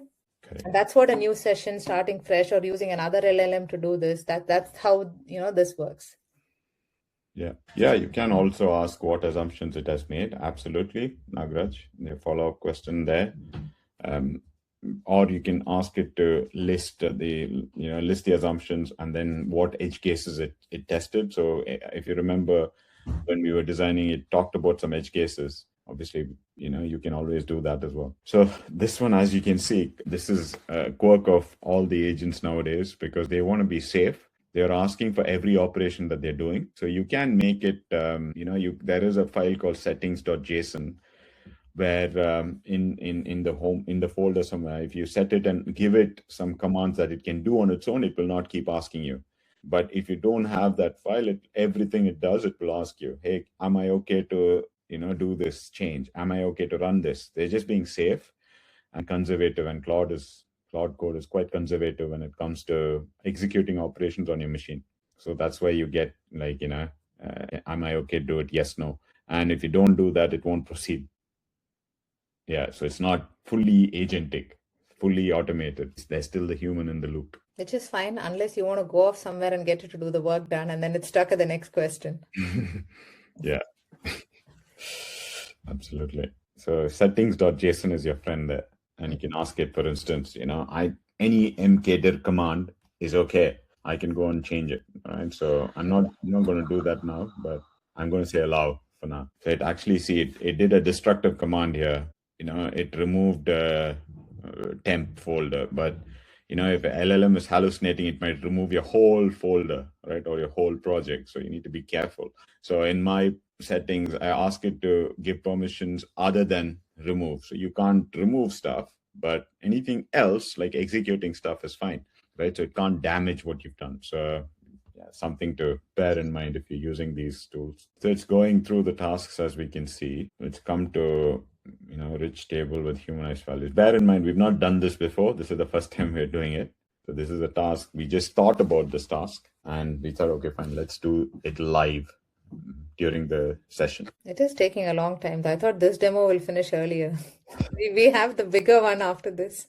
And that's what a new session starting fresh or using another LLM to do this, that's how this works. Yeah, you can also ask what assumptions it has made. Absolutely, Nagraj. The follow-up question there. Or you can ask it to list the assumptions and then what edge cases it tested. So if you remember when we were designing, it talked about some edge cases. Obviously, you can always do that as well. So this one, as you can see, this is a quirk of all the agents nowadays because they want to be safe. They're asking for every operation that they're doing. So you can make it, there is a file called settings.json where in the folder somewhere, if you set it and give it some commands that it can do on its own, it will not keep asking you. But if you don't have that file, everything it does, it will ask you, hey, am I okay to do this change? Am I okay to run this? They're just being safe and conservative, and Claude code is quite conservative when it comes to executing operations on your machine. So that's why you get am I okay to do it? Yes, no. And if you don't do that, it won't proceed. Yeah, so it's not fully agentic, fully automated. There's still the human in the loop. Which is fine unless you want to go off somewhere and get it to do the work done, and then it's stuck at the next question. Yeah, absolutely. So settings.json is your friend there, and you can ask it, for instance, any mkdir command is okay. I can go and change it. Right. So I'm not going to do that now, but I'm going to say allow for now. So it actually it did a destructive command here. It removed temp folder, but if LLM is hallucinating, it might remove your whole folder, right, or your whole project. So you need to be careful. So in my settings, I ask it to give permissions other than remove. So you can't remove stuff, but anything else like executing stuff is fine, right? So it can't damage what you've done. So something to bear in mind if you're using these tools. So it's going through the tasks, as we can see. It's come to rich table with humanized values. Bear in mind, we've not done this before. This is the first time we're doing it. So this is a task. We just thought about this task and we thought, okay, fine, let's do it live during the session. It is taking a long time. I thought this demo will finish earlier. we have the bigger one after this.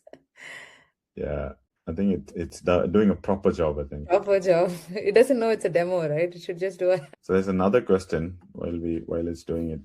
Yeah, I think it's doing a proper job, I think. Proper job. It doesn't know it's a demo, right? It should just do it. So there's another question while it's doing it.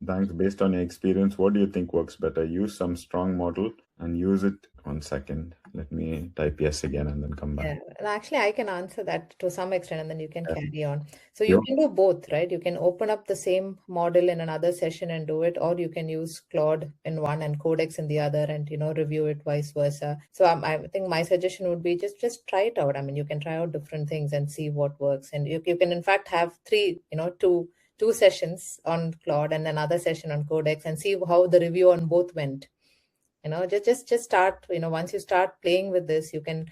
Thanks. Based on your experience, what do you think works better? Use some strong model and use it. 1 second. Let me type yes again and then come back. Yeah, and actually I can answer that to some extent and then you can carry on. So you can do both, right? You can open up the same model in another session and do it, or you can use Claude in one and Codex in the other and, review it vice versa. So I think my suggestion would be just try it out. I mean, you can try out different things and see what works. And you can in fact have two sessions on Claude and another session on Codex and see how the review on both went. Just start, once you start playing with this, you can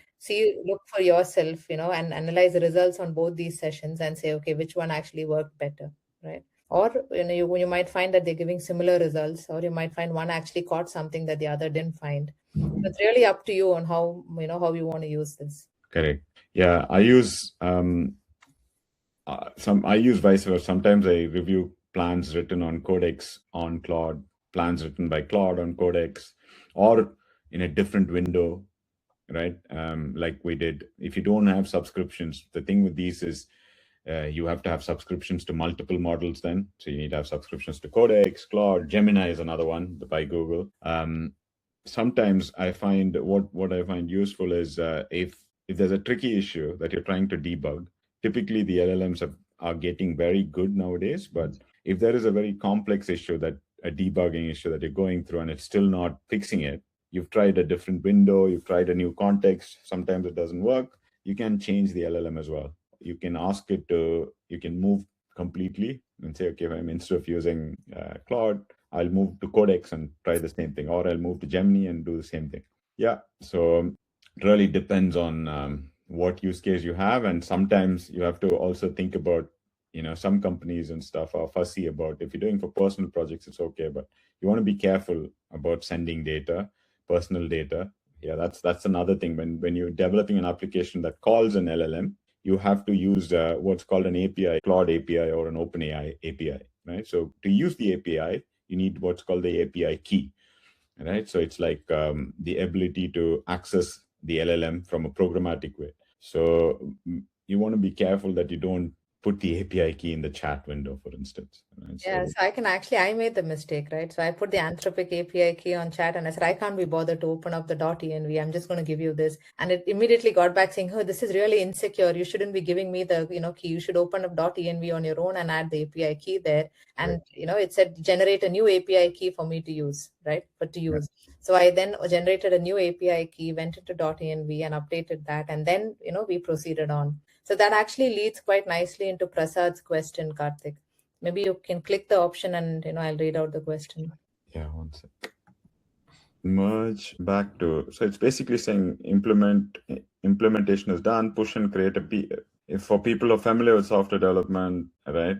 look for yourself, and analyze the results on both these sessions and say, okay, which one actually worked better, right? Or, you might find that they're giving similar results, or you might find one actually caught something that the other didn't find. So it's really up to you on how you want to use this. Correct. Yeah, I use I use vice versa. Sometimes I review plans written on Codex on Claude, plans written by Claude on Codex, or in a different window, right? Like we did. If you don't have subscriptions, the thing with these is you have to have subscriptions to multiple models then. So you need to have subscriptions to Codex, Claude, Gemini is another one by Google. Sometimes I find what I find useful is if there's a tricky issue that you're trying to debug, typically the LLMs are getting very good nowadays. But if there is a very complex issue, a debugging issue that you're going through and it's still not fixing it, you've tried a different window, you've tried a new context, sometimes it doesn't work, you can change the LLM as well. You can ask it you can move completely and say, okay, instead of using Claude, I'll move to Codex and try the same thing, or I'll move to Gemini and do the same thing. Yeah, so it really depends on what use case you have. And sometimes you have to also think about, some companies and stuff are fussy about, if you're doing for personal projects, it's okay, but you want to be careful about sending data, personal data. Yeah, that's another thing. When you're developing an application that calls an LLM, you have to use what's called an API, Claude API or an OpenAI API, right? So to use the API, you need what's called the API key. right? So it's like the ability to access the LLM from a programmatic way. So you want to be careful that you don't put the API key in the chat window, for instance. Right? Yeah, So so I made the mistake, right? So I put the Anthropic API key on chat and I said, I can't be bothered to open up the .env. I'm just going to give you this. And it immediately got back saying, oh, this is really insecure. You shouldn't be giving me the, key. You should open up .env on your own and add the API key there. And, it said, generate a new API key for me to use, right? But to use. So I then generated a new API key, went into .env and updated that. And then, we proceeded on. So that actually leads quite nicely into Prasad's question, Karthik. Maybe you can click the option and I'll read out the question. Yeah, one sec. Merge back to, so it's basically saying implementation is done, push and create a if for people who are familiar with software development, right?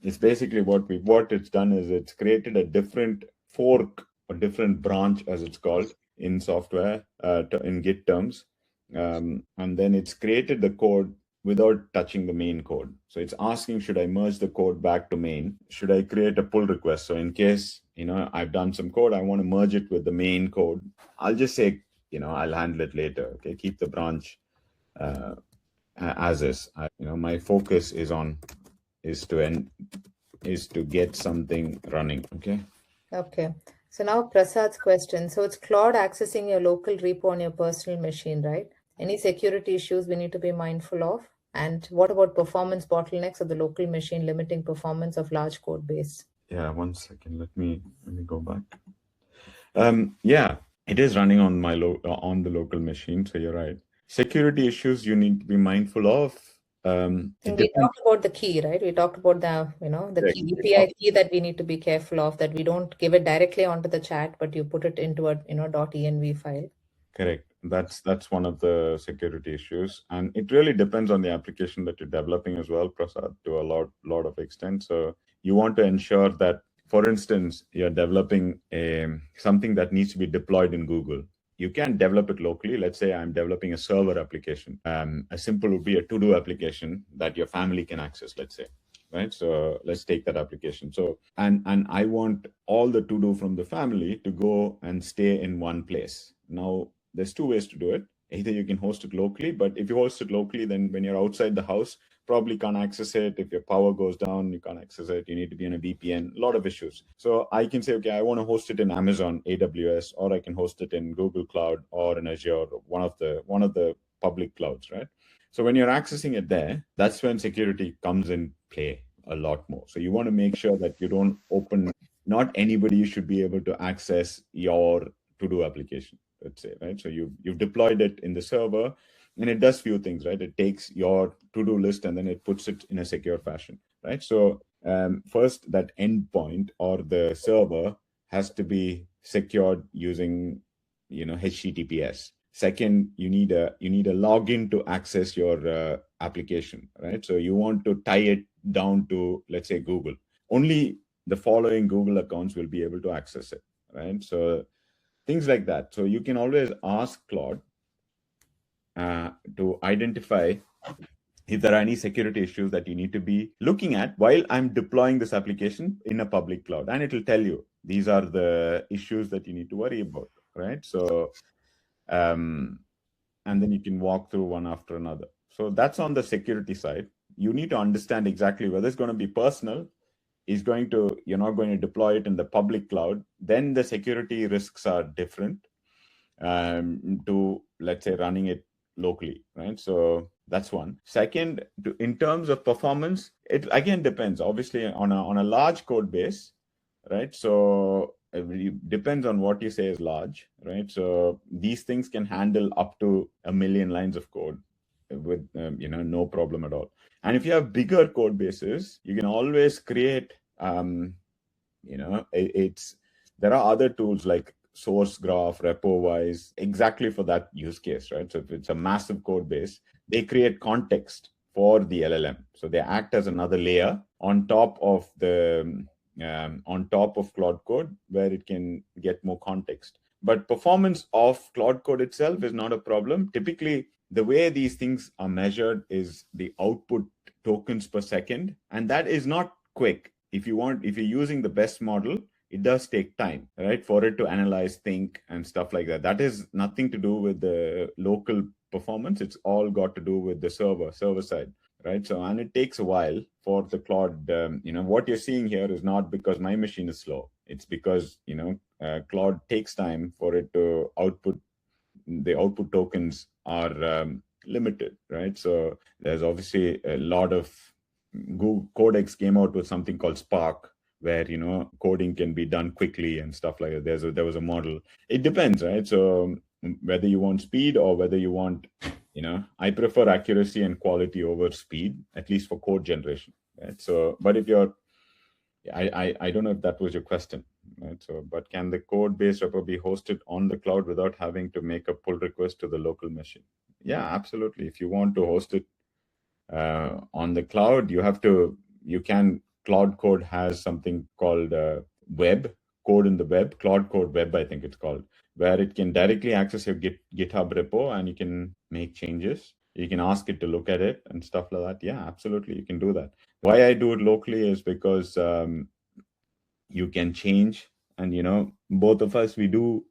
It's basically what it's done is it's created a different fork or different branch, as it's called in software, in Git terms. And then it's created the code without touching the main code. So it's asking, should I merge the code back to main? Should I create a pull request? So in case, I've done some code, I want to merge it with the main code. I'll just say, I'll handle it later. Okay. Keep the branch as is. My focus is to get something running. Okay. Okay. So now Prasad's question. So it's Claude accessing your local repo on your personal machine, right? Any security issues we need to be mindful of? And what about performance bottlenecks of the local machine limiting performance of large code base? Yeah, one second. Let me go back. Yeah, it is running on my on the local machine. So you're right. Security issues you need to be mindful of. We talked about the key, right? We talked about the key, API key that we need to be careful of, that we don't give it directly onto the chat, but you put it into a .env file. Correct. That's one of the security issues, and it really depends on the application that you're developing as well, Prasad, to a lot of extent. So you want to ensure that, for instance, you're developing something that needs to be deployed in Google. You can develop it locally. Let's say I'm developing a server application. A simple would be a to-do application that your family can access, let's say. Right. So let's take that application. So, and I want all the to-do from the family to go and stay in one place. Now, there's two ways to do it. Either you can host it locally, but if you host it locally, then when you're outside the house, probably can't access it. If your power goes down, you can't access it. You need to be on a VPN, a lot of issues. So I can say, okay, I want to host it in Amazon AWS, or I can host it in Google Cloud or in Azure, one of the public clouds, right? So when you're accessing it there, that's when security comes in play a lot more. So you want to make sure that you don't open, not anybody should be able to access your to-do application, let's say, right? So you've deployed it in the server, and it does few things, right? It takes your to-do list and then it puts it in a secure fashion, right? So first, that endpoint or the server has to be secured using, HTTPS. Second, you need a login to access your application, right? So you want to tie it down to, let's say, Google. Only the following Google accounts will be able to access it, right? So things like that. So you can always ask Claude to identify if there are any security issues that you need to be looking at while I'm deploying this application in a public cloud. And it will tell you, these are the issues that you need to worry about, right? So, and then you can walk through one after another. So that's on the security side. You need to understand exactly whether it's going to be personal, you're not going to deploy it in the public cloud, then the security risks are different to, let's say, running it locally, right? So that's one. Second, in terms of performance, it again depends, obviously, on a large code base, right? So it depends on what you say is large, right? So these things can handle up to 1 million lines of code with no problem at all. And if you have bigger code bases, you can always create there are other tools like SourceGraph, RepoWise, exactly for that use case, right? So if it's a massive code base, they create context for the LLM. So they act as another layer on top of Claude Code, where it can get more context. But performance of Claude Code itself is not a problem. Typically, the way these things are measured is the output tokens per second, and that is not quick. If you're using the best model, it does take time, right, for it to analyze, think, and stuff like that. That is nothing to do with the local performance. It's all got to do with the server side, right? So, and it takes a while for the Claude. What you're seeing here is not because my machine is slow. It's because Claude takes time for it to output. The output tokens are limited, right? So there's obviously a lot of Google Codex came out with something called Spark, where coding can be done quickly and stuff like that. There was a model. It depends, right? So whether you want speed or whether you want, I prefer accuracy and quality over speed, at least for code generation, right? So, but if you're, I don't know if that was your question, right? So, but can the code-based repo be hosted on the cloud without having to make a pull request to the local machine? Yeah, absolutely. If you want to host it on the cloud, you can. Cloud Code has something called web code in the web, Cloud Code Web, I think it's called, where it can directly access your GitHub repo and you can make changes. You can ask it to look at it and stuff like that. Yeah, absolutely, you can do that. Why I do it locally is because you can change, and both of us, we do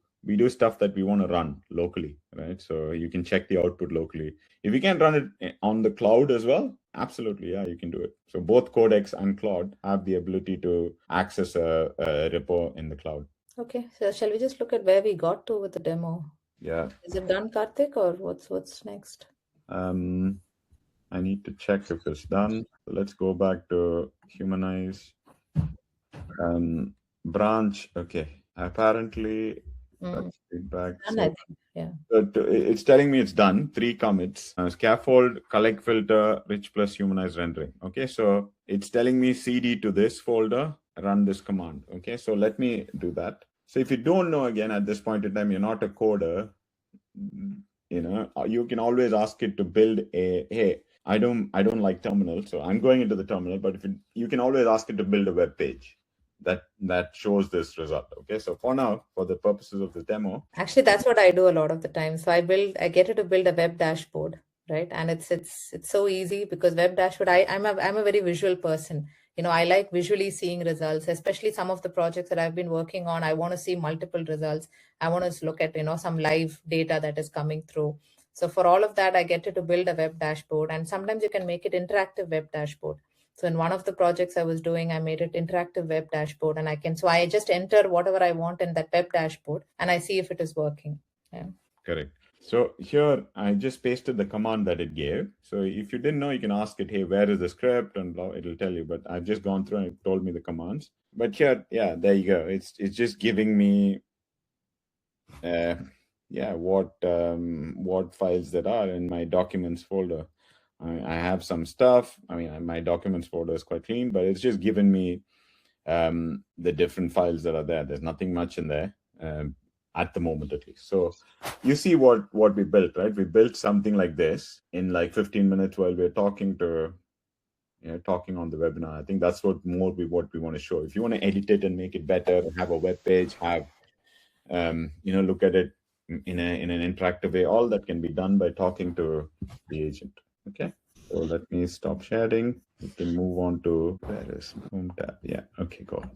stuff that we want to run locally, right? So you can check the output locally. If you can run it on the cloud as well, absolutely, yeah, you can do it. So both Codex and Claude have the ability to access a repo in the cloud. Okay, so shall we just look at where we got to with the demo? Yeah. Is it done, Karthik, or what's next? I need to check if it's done. So let's go back to humanize. Branch. Okay. Apparently, that's feedback. Done, I think. Yeah. It's telling me it's done. 3 commits. Scaffold, collect filter, rich plus humanized rendering. Okay, so it's telling me cd to this folder, run this command. Okay, so let me do that. So if you don't know, again, at this point in time, you're not a coder, you can always ask it to build hey, I don't like terminal, so I'm going into the terminal, but you can always ask it to build a web page that shows this result. Okay, so for now, for the purposes of the demo, actually that's what I do a lot of the time. So I get it to build a web dashboard, right? And it's so easy because web dashboard, I'm a very visual person. I like visually seeing results, especially some of the projects that I've been working on. I want to see multiple results. I want to look at some live data that is coming through. So for all of that, I get it to build a web dashboard, and sometimes you can make it interactive web dashboard. So in one of the projects I was doing, I made it interactive web dashboard, and I just enter whatever I want in that web dashboard and I see if it is working. Yeah. Correct. So here I just pasted the command that it gave. So if you didn't know, you can ask it, hey, where is the script? And it'll tell you, but I've just gone through and it told me the commands. But here, yeah, there you go. It's just giving me what files that are in my documents folder. I have some stuff. I mean, my documents folder is quite clean, but it's just given me the different files that are there. There's nothing much in there at the moment, at least. So you see what we built, right? We built something like this in like 15 minutes while we're talking on the webinar. I think that's what we want to show. If you want to edit it and make it better, have a web page, have look at it in an interactive way, all that can be done by talking to the agent. Okay, so let me stop sharing. We can move on to, where is home tab? Yeah, okay, got it.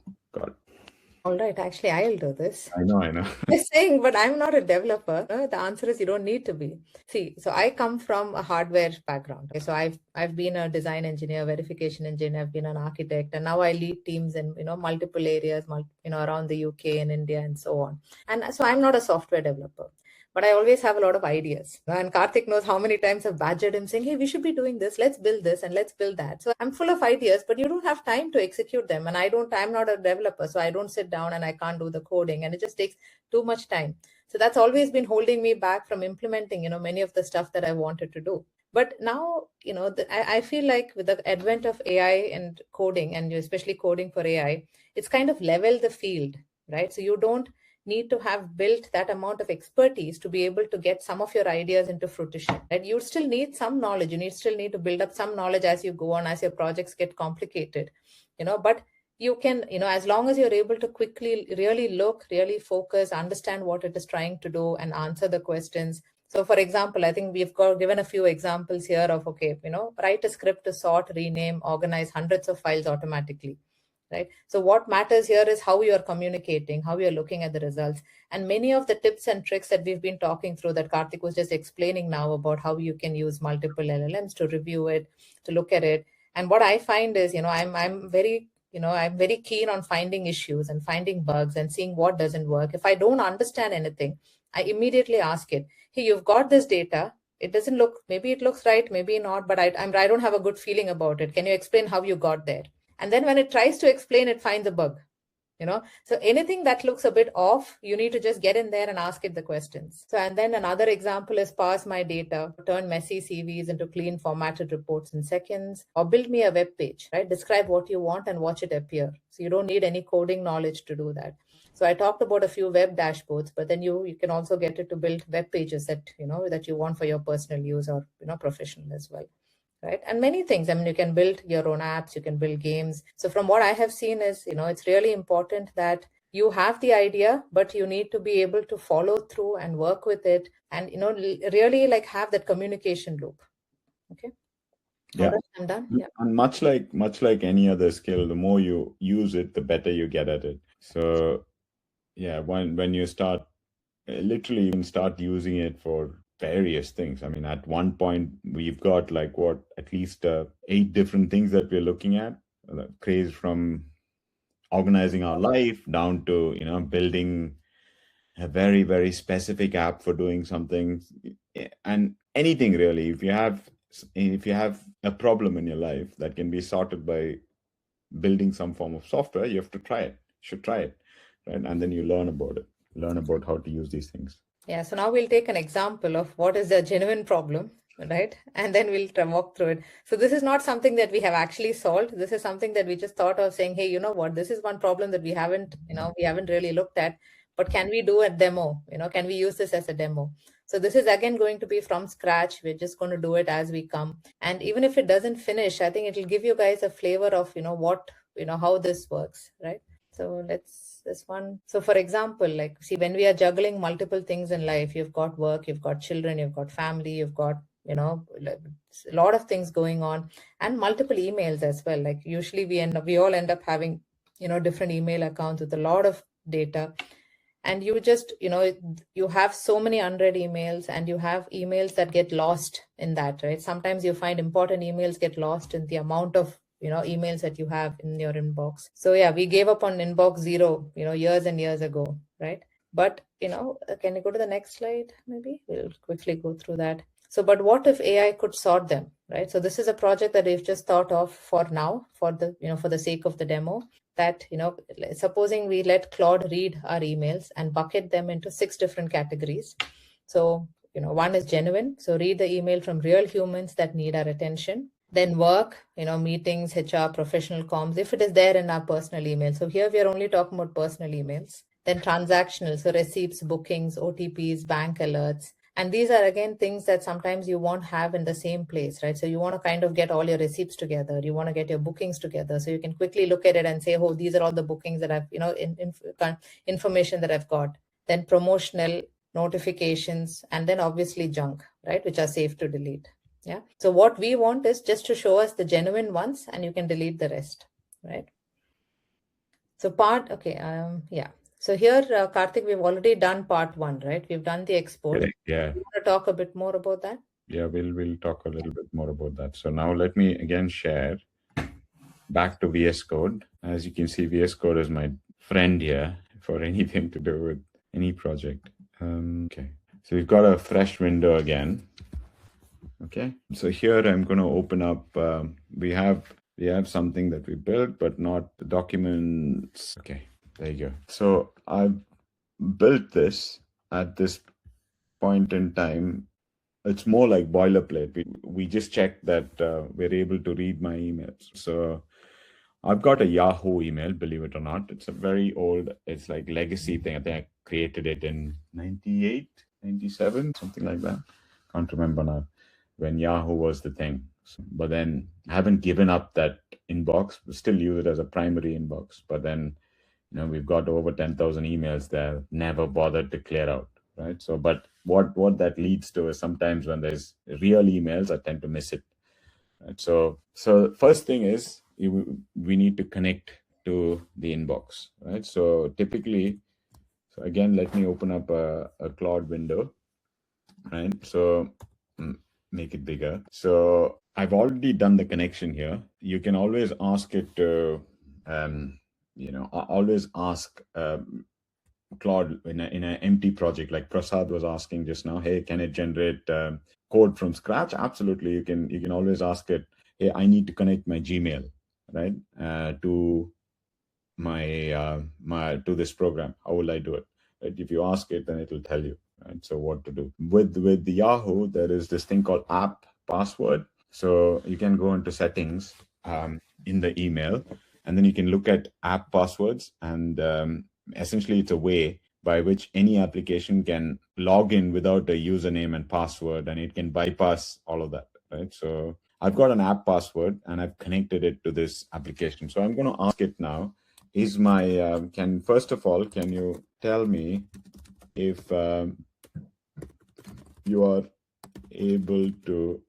All right, actually, I'll do this. I know. Just saying, but I'm not a developer. The answer is you don't need to be. See, so I come from a hardware background. Okay? So I've been a design engineer, verification engineer, I've been an architect, and now I lead teams in multiple areas, around the UK and India and so on. And so I'm not a software developer, but I always have a lot of ideas. And Karthik knows how many times I've badgered him saying, hey, we should be doing this. Let's build this and let's build that. So I'm full of ideas, but you don't have time to execute them. And I'm not a developer, so I don't sit down and I can't do the coding. And it just takes too much time. So that's always been holding me back from implementing, many of the stuff that I wanted to do. But now, I feel like with the advent of AI and coding, and especially coding for AI, it's kind of leveled the field, right? So you don't need to have built that amount of expertise to be able to get some of your ideas into fruition. Right? You still need some knowledge. You still need to build up some knowledge as you go on, as your projects get complicated, but you can, as long as you're able to quickly really look, really focus, understand what it is trying to do and answer the questions. So for example, I think we've given a few examples here of, okay, write a script to sort, rename, organize hundreds of files automatically. right? So what matters here is how you are communicating, how you are looking at the results. And many of the tips and tricks that we've been talking through, that Karthik was just explaining now, about how you can use multiple LLMs to review it, to look at it. And what I find is, I'm very keen on finding issues and finding bugs and seeing what doesn't work. If I don't understand anything, I immediately ask it, hey, you've got this data. It doesn't look, maybe it looks right, maybe not, but I don't have a good feeling about it. Can you explain how you got there? And then when it tries to explain, it finds a bug. So anything that looks a bit off, you need to just get in there and ask it the questions. So, and then another example is parse my data, turn messy CVs into clean formatted reports in seconds, or build me a web page, right? Describe what you want and watch it appear. So you don't need any coding knowledge to do that. So I talked about a few web dashboards, but then you can also get it to build web pages that you want for your personal use or professional as well. Right. And many things. I mean, you can build your own apps, you can build games. So from what I have seen is, it's really important that you have the idea, but you need to be able to follow through and work with it and, really like have that communication loop. Okay. Yeah. All right, I'm done. Yeah. And much like any other skill, the more you use it, the better you get at it. So yeah, when you start, literally even start using it for various things. I mean, at one point we've got at least 8 different things that we're looking at, craze from organizing our life down to building a very, very specific app for doing something, and anything really. If you have a problem in your life that can be sorted by building some form of software, you have to try it. You should try it, right? And then you learn about how to use these things. Yeah, so now we'll take an example of what is the genuine problem, right? And then we'll walk through it. So this is not something that we have actually solved. This is something that we just thought of saying, hey, you know what, this is one problem that we haven't really looked at, but can we do a demo? Can we use this as a demo? So this is again going to be from scratch. We're just going to do it as we come. And even if it doesn't finish, I think it'll give you guys a flavor of, how this works, right? So this one. So for example, like, see, when we are juggling multiple things in life, you've got work, you've got children, you've got family, you've got, a lot of things going on, and multiple emails as well. Like usually we all end up having, different email accounts with a lot of data. And you just, you have so many unread emails, and you have emails that get lost in that, right? Sometimes you find important emails get lost in the amount of emails that you have in your inbox. So yeah, we gave up on inbox zero, years and years ago, right? But can you go to the next slide? Maybe we'll quickly go through that. So, but what if AI could sort them, right? So this is a project that we've just thought of for now, for the sake of the demo. That supposing we let Claude read our emails and bucket them into 6 different categories. So one is genuine, so read the email from real humans that need our attention. Then work, meetings, HR, professional comms, if it is there in our personal email. So here we are only talking about personal emails. Then transactional, so receipts, bookings, OTPs, bank alerts. And these are again things that sometimes you won't have in the same place, right? So you want to kind of get all your receipts together. You want to get your bookings together. So you can quickly look at it and say, oh, these are all the bookings that I've, information that I've got. Then promotional, notifications, and then obviously junk, right? Which are safe to delete. Yeah. So what we want is just to show us the genuine ones, and you can delete the rest, right? So yeah. So here, Karthik, we've already done part 1, right? We've done the export. Yeah. You want to talk a bit more about that? Yeah, we'll talk a little bit more about that. So now let me again share back to VS Code. As you can see, VS Code is my friend here for anything to do with any project. Okay, so we've got a fresh window again. Okay, so here I'm going to open up. We have something that we built, but not the documents. Okay, there you go. So I've built this at this point in time. It's more like boilerplate. We just check that we're able to read my emails. So I've got a Yahoo email, believe it or not. It's a very old, it's like legacy thing. I think I created it in 98, 97, something like that. Can't remember now, when Yahoo was the thing. But then I haven't given up that inbox. We still use it as a primary inbox. But then, we've got over 10,000 emails there, never bothered to clear out, right? So, but what that leads to is sometimes when there's real emails, I tend to miss it. Right? So first thing is we need to connect to the inbox, right? So typically, so again, let me open up a Claude window, right? So make it bigger. So I've already done the connection here. You can always ask it to, always ask Claude in an empty project, like Prasad was asking just now. Hey, can it generate code from scratch? Absolutely, you can always ask it. Hey, I need to connect my Gmail, right, to my to this program. How will I do it? Right? If you ask it, then it will tell you. Right? So what to do with the Yahoo? There is this thing called app password. So you can go into settings in the email, and then you can look at app passwords, and essentially it's a way by which any application can log in without a username and password, and it can bypass all of that, right? So I've got an app password and I've connected it to this application. So I'm going to ask it now, is my, first of all, can you tell me if you are able to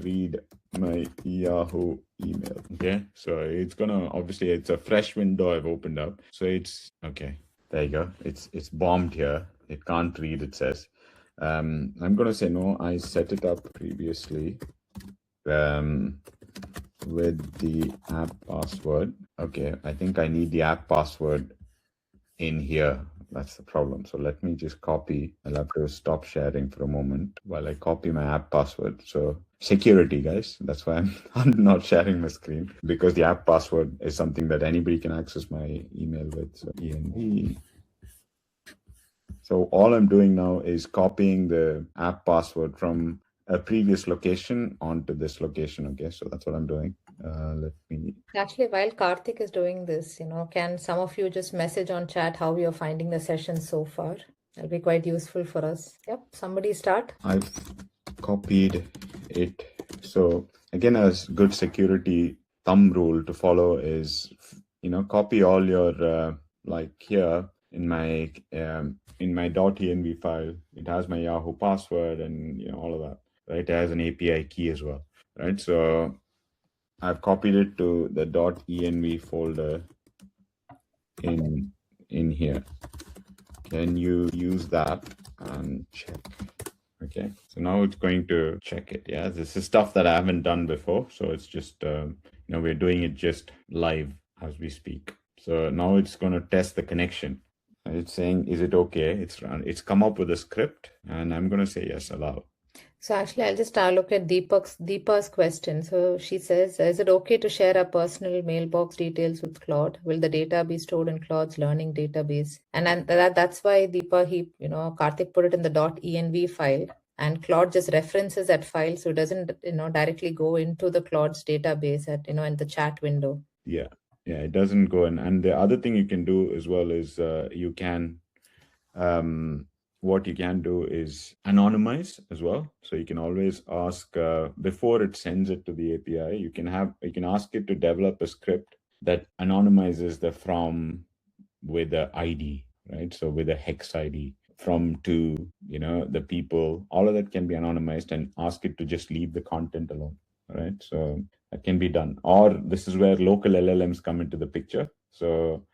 read my Yahoo email? Okay, so it's gonna, obviously it's a fresh window I've opened up. So it's, okay, there you go. It's bombed here. It can't read, it says. I'm gonna say no, I set it up previously with the app password. Okay, I think I need the app password in here. That's the problem. So let me just copy. I'll have to stop sharing for a moment while I copy my app password. So security, guys. That's why I'm not sharing my screen, because the app password is something that anybody can access my email with. So env. So all I'm doing now is copying the app password from a previous location onto this location. Okay, so that's what I'm doing. Let me. Actually, while Karthik is doing this, can some of you just message on chat how you're finding the session so far? That'll be quite useful for us. Yep, somebody start. I've copied it. So again, a good security thumb rule to follow is, copy all your, like here in my .env file, it has my Yahoo password and all of that, right? It has an API key as well, right? So I've copied it to the .env folder in here. Can you use that and check? Okay, so now it's going to check it. Yeah, this is stuff that I haven't done before, so it's just we're doing it just live as we speak. So now it's going to test the connection. It's saying, is it okay? It's come up with a script, and I'm going to say yes, allow. So actually, I'll just look at Deepa's question. So she says, is it okay to share our personal mailbox details with Claude? Will the data be stored in Claude's learning database? And that's why Deepa, Karthik put it in the .env file, and Claude just references that file, so it doesn't, directly go into the Claude's database at, in the chat window. Yeah, it doesn't go in. And the other thing you can do as well is you can what you can do is anonymize as well. So you can always ask before it sends it to the API, you can ask it to develop a script that anonymizes the from with the ID, right? So with a hex ID from to, the people, all of that can be anonymized, and ask it to just leave the content alone, right? So that can be done. Or this is where local LLMs come into the picture. So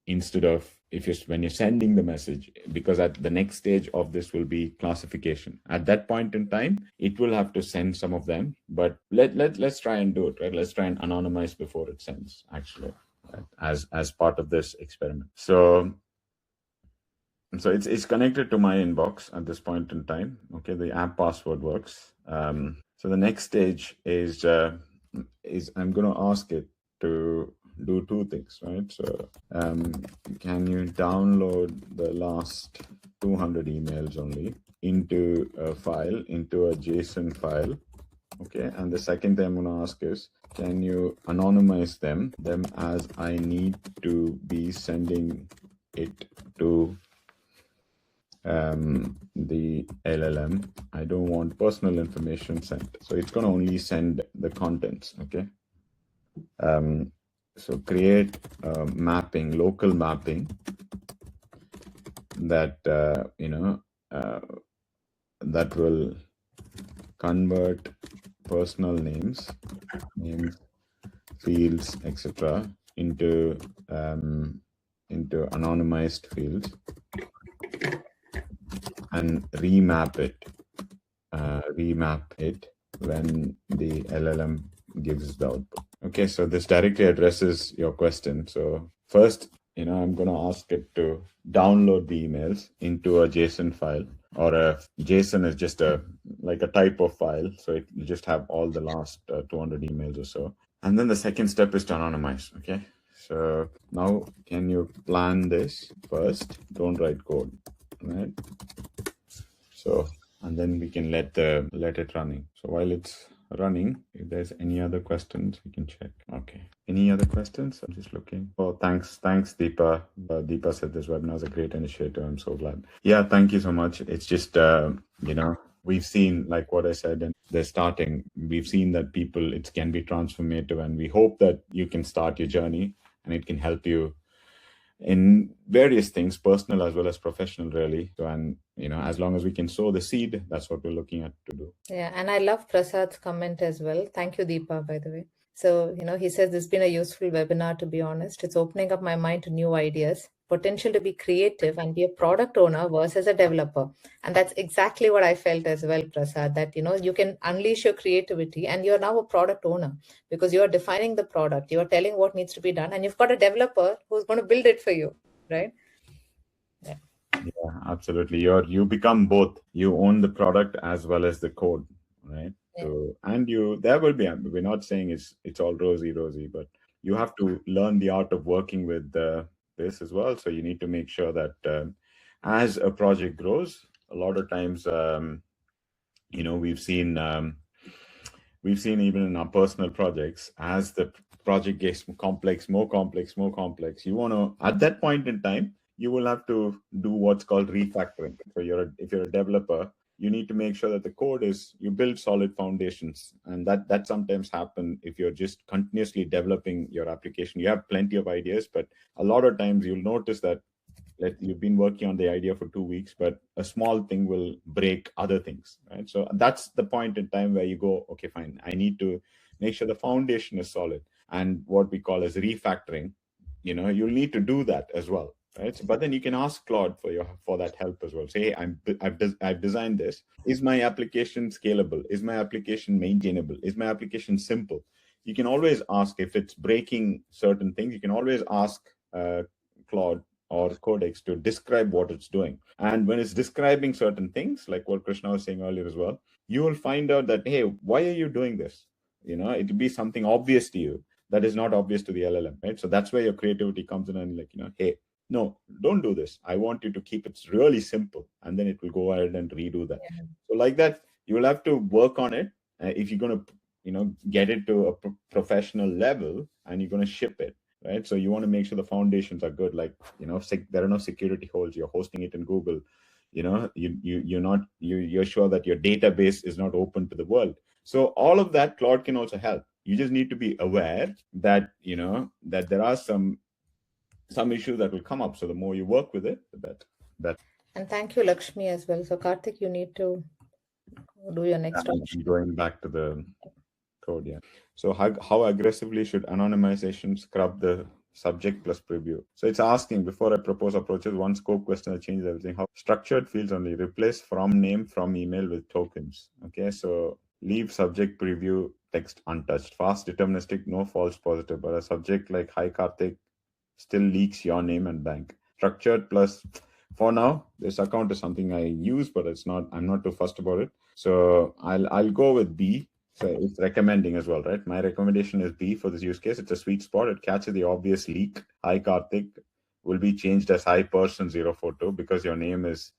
instead of when you're sending the message, because at the next stage of this will be classification. At that point in time, it will have to send some of them, but let's try and do it, right? Let's try and anonymize before it sends, actually, right? As part of this experiment. So it's connected to my inbox at this point in time. Okay, the app password works. So the next stage is I'm going to ask it to do two things, right? So can you download the last 200 emails only into a file, into a JSON file? Okay, and the second thing I'm going to ask is, can you anonymize them as I need to be sending it to the LLM. I don't want personal information sent, so it's going to only send the contents. Okay. So create a mapping, local mapping that that will convert personal names fields, etc., into anonymized fields and remap it when the LLM gives the output. Okay, so this directly addresses your question. So first, I'm going to ask it to download the emails into a JSON file, or a JSON is just a type of file. So it will just have all the last 200 emails or so. And then the second step is to anonymize. Okay. So now can you plan this first? Don't write code, right? So, and then we can let it running. So while it's running, if there's any other questions, we can check. Okay. Any other questions? I'm just looking. Oh, thanks, Deepa. Deepa said this webinar is a great initiative. I'm so glad. Yeah, thank you so much. It's just, we've seen, like what I said, and they're starting. We've seen that it can be transformative, and we hope that you can start your journey and it can help you in various things, personal as well as professional, really. So, and as long as we can sow the seed, that's what we're looking at to do. Yeah, and I love Prasad's comment as well. Thank you, Deepa, by the way. So, he says this has been a useful webinar, to be honest. It's opening up my mind to new ideas, potential to be creative and be a product owner versus a developer. And that's exactly what I felt as well, Prasad, that, you can unleash your creativity and you're now a product owner because you're defining the product, you're telling what needs to be done, and you've got a developer who's going to build it for you, right? Yeah, absolutely. You become both. You own the product as well as the code, right? Yeah. So, and there will be, we're not saying it's all rosy, but you have to learn the art of working with this as well. So you need to make sure that as a project grows, a lot of times, we've seen even in our personal projects, as the project gets more complex, you want to, at that point in time, you will have to do what's called refactoring. So if you're a developer, you need to make sure that the code you build solid foundations. And that sometimes happen if you're just continuously developing your application. You have plenty of ideas, but a lot of times you'll notice that you've been working on the idea for 2 weeks, but a small thing will break other things, right? So that's the point in time where you go, okay, fine, I need to make sure the foundation is solid. And what we call as refactoring, you'll need to do that as well, right? So, but then you can ask Claude for that help as well. Say, hey, I've designed this. Is my application scalable? Is my application maintainable? Is my application simple? You can always ask if it's breaking certain things. You can always ask Claude or Codex to describe what it's doing. And when it's describing certain things, like what Krishna was saying earlier as well, you will find out that, hey, why are you doing this? It'll be something obvious to you that is not obvious to the LLM, right? So that's where your creativity comes in and hey, no, don't do this. I want you to keep it really simple. And then it will go ahead and redo that. Yeah. So like that, you will have to work on it. If you're going to, get it to a professional level and you're going to ship it, right? So you want to make sure the foundations are good. Like, there are no security holes. You're hosting it in Google. You're sure that your database is not open to the world. So all of that Claude can also help. You just need to be aware that, that there are some issues that will come up. So the more you work with it, the better. And thank you, Lakshmi, as well. So Karthik, you need to do your next option. Going back to the code, yeah. So how aggressively should anonymization scrub the subject plus preview? So it's asking, before I propose approaches, one scope question that changes everything. How structured fields only, replace from name from email with tokens. Okay, so leave subject preview text untouched. Fast deterministic, no false positive, but a subject like hi Karthik still leaks your name and bank. Structured plus, for now, this account is something I use, but I'm not too fussed about it. So I'll go with B. So it's recommending as well, right? My recommendation is B for this use case. It's a sweet spot. It catches the obvious leak. Hi Karthik will be changed as hi person 042 because your name is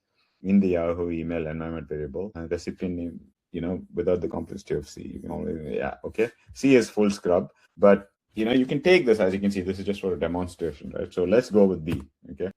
in the Yahoo email environment variable, and recipient name, without the complexity of C. You can only, yeah, okay. C is full scrub, but you can take this, as you can see, this is just for a demonstration, right? So let's go with B, okay?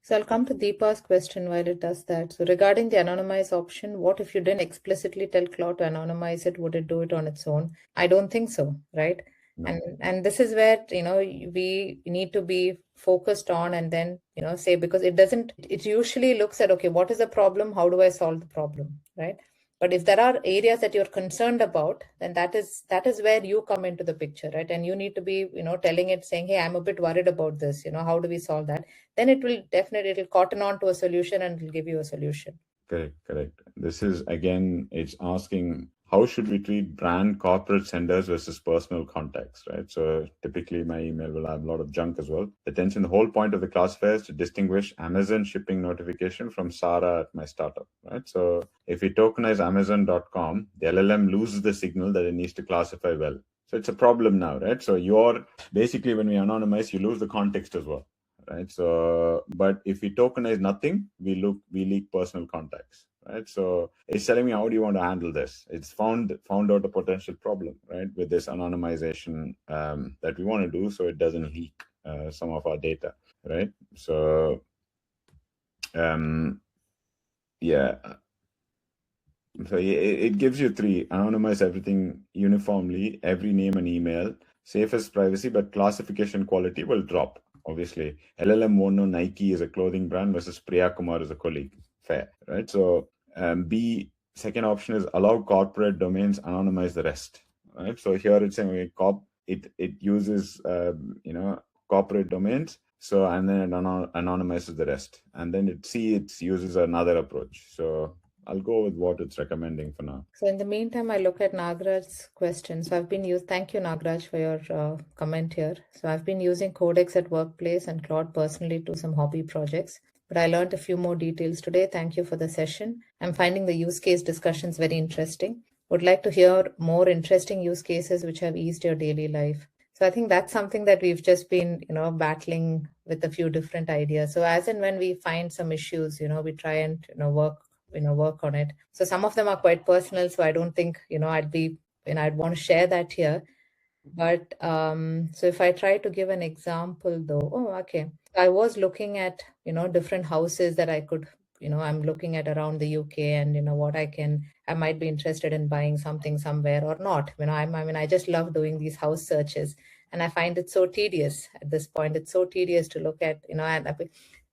So I'll come to Deepa's question while it does that. So regarding the anonymize option, what if you didn't explicitly tell Claude to anonymize it? Would it do it on its own? I don't think so, right? No. And this is where, we need to be focused on and then, say, because it usually looks at, okay, what is the problem? How do I solve the problem, right? But if there are areas that you're concerned about, then that is where you come into the picture, right? And you need to be, telling it, saying, hey, I'm a bit worried about this, how do we solve that? Then it'll cotton on to a solution and it'll give you a solution. Correct. This is, again, it's asking, how should we treat brand corporate senders versus personal contacts, right? So typically my email will have a lot of junk as well. The whole point of the classifier is to distinguish Amazon shipping notification from Sarah at my startup, right? So if we tokenize Amazon.com, the LLM loses the signal that it needs to classify well. So it's a problem now, right? So basically when we anonymize, you lose the context as well. Right. So, but if we tokenize nothing, we leak personal contacts. Right. So it's telling me, how do you want to handle this? It's found out a potential problem, right, with this anonymization that we want to do, so it doesn't leak some of our data, right? So, yeah. So it gives you 3: anonymize everything uniformly, every name and email, safest privacy, but classification quality will drop. Obviously, LLM won't know Nike is a clothing brand versus Priya Kumar is a colleague. Fair, right? So, B, second option is allow corporate domains, anonymize the rest. Right? So here it's saying it uses corporate domains. So, and then it anonymizes the rest, and then it uses another approach. So I'll go with what it's recommending for now. So in the meantime, I look at Nagraj's question. So thank you, Nagraj, for your comment here. So I've been using Codex at workplace and Claude personally to some hobby projects, but I learned a few more details today. Thank you for the session. I'm finding the use case discussions very interesting. Would like to hear more interesting use cases which have eased your daily life. So I think that's something that we've just been, battling with a few different ideas. So as and when we find some issues, we try and, work on it. So some of them are quite personal. So I don't think, I'd want to share that here. But so if I try to give an example though, okay. I was looking at, different houses that I could, I'm looking at around the UK and, what I might be interested in buying something somewhere or not. I just love doing these house searches and I find it so tedious at this point. It's so tedious to look at, and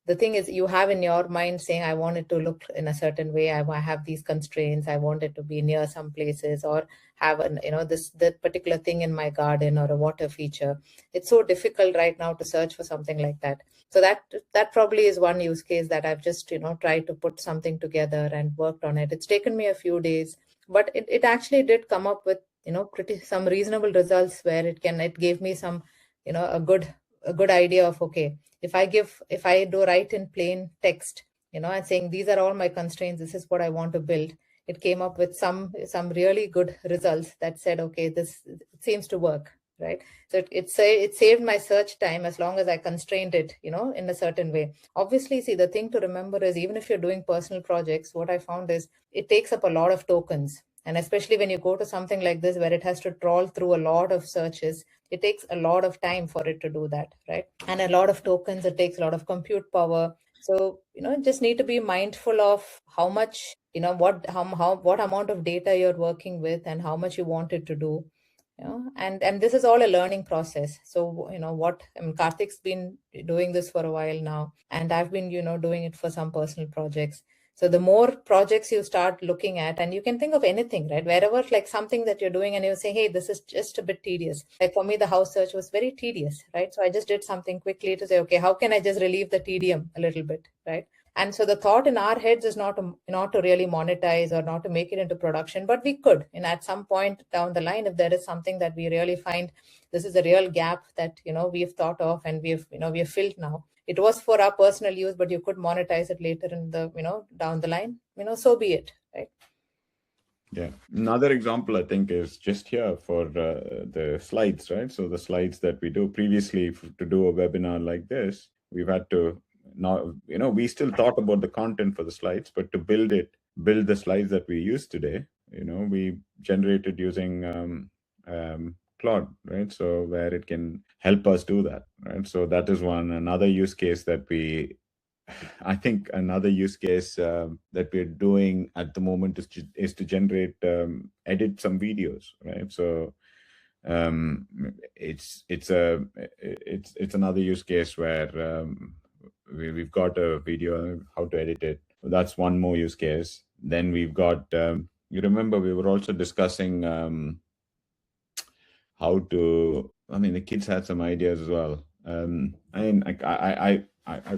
the thing is you have in your mind saying, I want it to look in a certain way. I have these constraints. I want it to be near some places or have that particular thing in my garden or a water feature. It's so difficult right now to search for something like that. So that probably is one use case that I've just, tried to put something together and worked on it. It's taken me a few days, but it actually did come up with, some reasonable results where it gave me some, a good idea of, okay, if I do write in plain text, and saying these are all my constraints, this is what I want to build, it came up with some really good results that said, okay, this seems to work, right? So it saved my search time as long as I constrained it, in a certain way. Obviously, see, the thing to remember is even if you're doing personal projects, what I found is it takes up a lot of tokens. And especially when you go to something like this, where it has to trawl through a lot of searches, it takes a lot of time for it to do that, right? And a lot of tokens, it takes a lot of compute power. So, just need to be mindful of how much, what amount of data you're working with and how much you want it to do. And this is all a learning process. So, Karthik's been doing this for a while now, and I've been, doing it for some personal projects. So the more projects you start looking at, and you can think of anything, right? Wherever, like something that you're doing and you say, hey, this is just a bit tedious. Like for me, the house search was very tedious, right? So I just did something quickly to say, okay, how can I just relieve the tedium a little bit, right? And so the thought in our heads is not to really monetize or not to make it into production, but we could. And at some point down the line, if there is something that we really find this is a real gap that we've thought of and we've filled now. It was for our personal use, but you could monetize it later in the down the line. So be it, right? Yeah. Another example, I think, is just here for the slides, right? So the slides that we do previously to do a webinar like this, we've had to now, we still thought about the content for the slides, but to build the slides that we use today, we generated using Claude, right? So where it can help us do that, right? So that is another use case that I think another use case that we're doing at the moment is to generate, edit some videos, right? So it's another use case where we've got a video, how to edit it. That's one more use case. Then we've got you remember we were also discussing how to. I mean, the kids had some ideas as well. If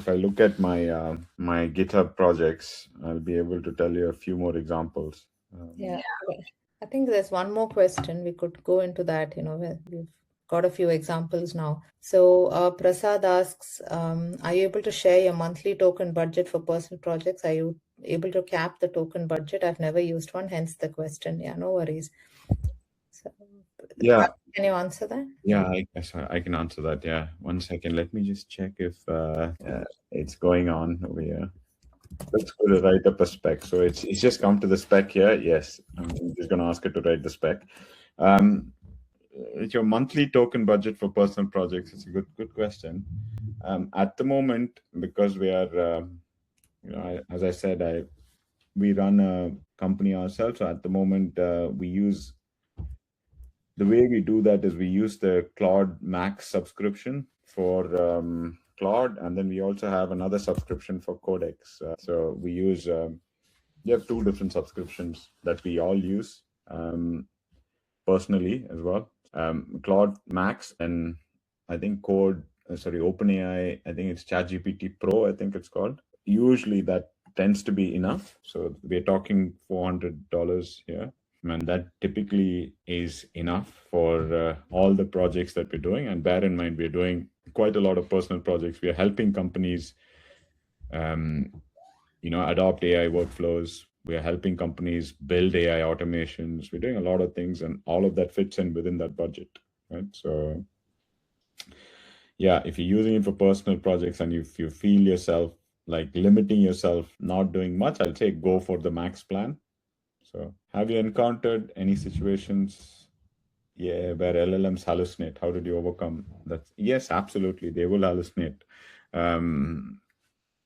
I look at my GitHub projects, I'll be able to tell you a few more examples. Yeah. Okay. I think there's one more question. We could go into that, we've got a few examples now. So Prasad asks, are you able to share your monthly token budget for personal projects? Are you able to cap the token budget? I've never used one, hence the question. Yeah, no worries. So, Yeah. can you answer that? Yeah, I can answer that. Yeah. 1 second. Let me just check if it's going on over here. Let's go to write up a spec. So it's just come to the spec here. Yes. I'm just going to ask it to write the spec. Your monthly token budget for personal projects. It's a good question. At the moment, because we are, as I said, we run a company ourselves. So at the moment, we use the way we do that is we use the Claude Max subscription for Claude, and then we also have another subscription for Codex. So we use we have two different subscriptions that we all use personally as well. Claude Max and I think OpenAI. I think it's ChatGPT Pro. I think it's called. Usually that tends to be enough. So we're talking $400 here. And that typically is enough for all the projects that we're doing. And bear in mind, we're doing quite a lot of personal projects. We are helping companies, adopt AI workflows. We are helping companies build AI automations. We're doing a lot of things, and all of that fits in within that budget, right? So, yeah, if you're using it for personal projects and if you feel yourself like limiting yourself, not doing much, I'll say go for the max plan. So, have you encountered any situations, where LLMs hallucinate? How did you overcome that? Yes, absolutely, they will hallucinate.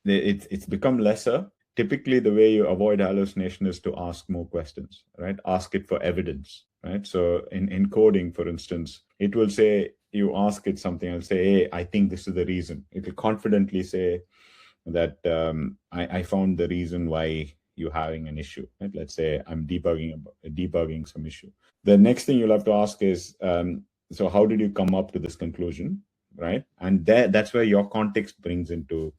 It's become lesser. Typically, the way you avoid hallucination is to ask more questions, right? Ask it for evidence, right? So, in coding, for instance, it will say you ask it something. I'll say, "Hey, I think this is the reason." It will confidently say that I found the reason why you're having an issue. Right? Let's say I'm debugging some issue. The next thing you'll have to ask is, so how did you come up to this conclusion, right? And that's where your context comes into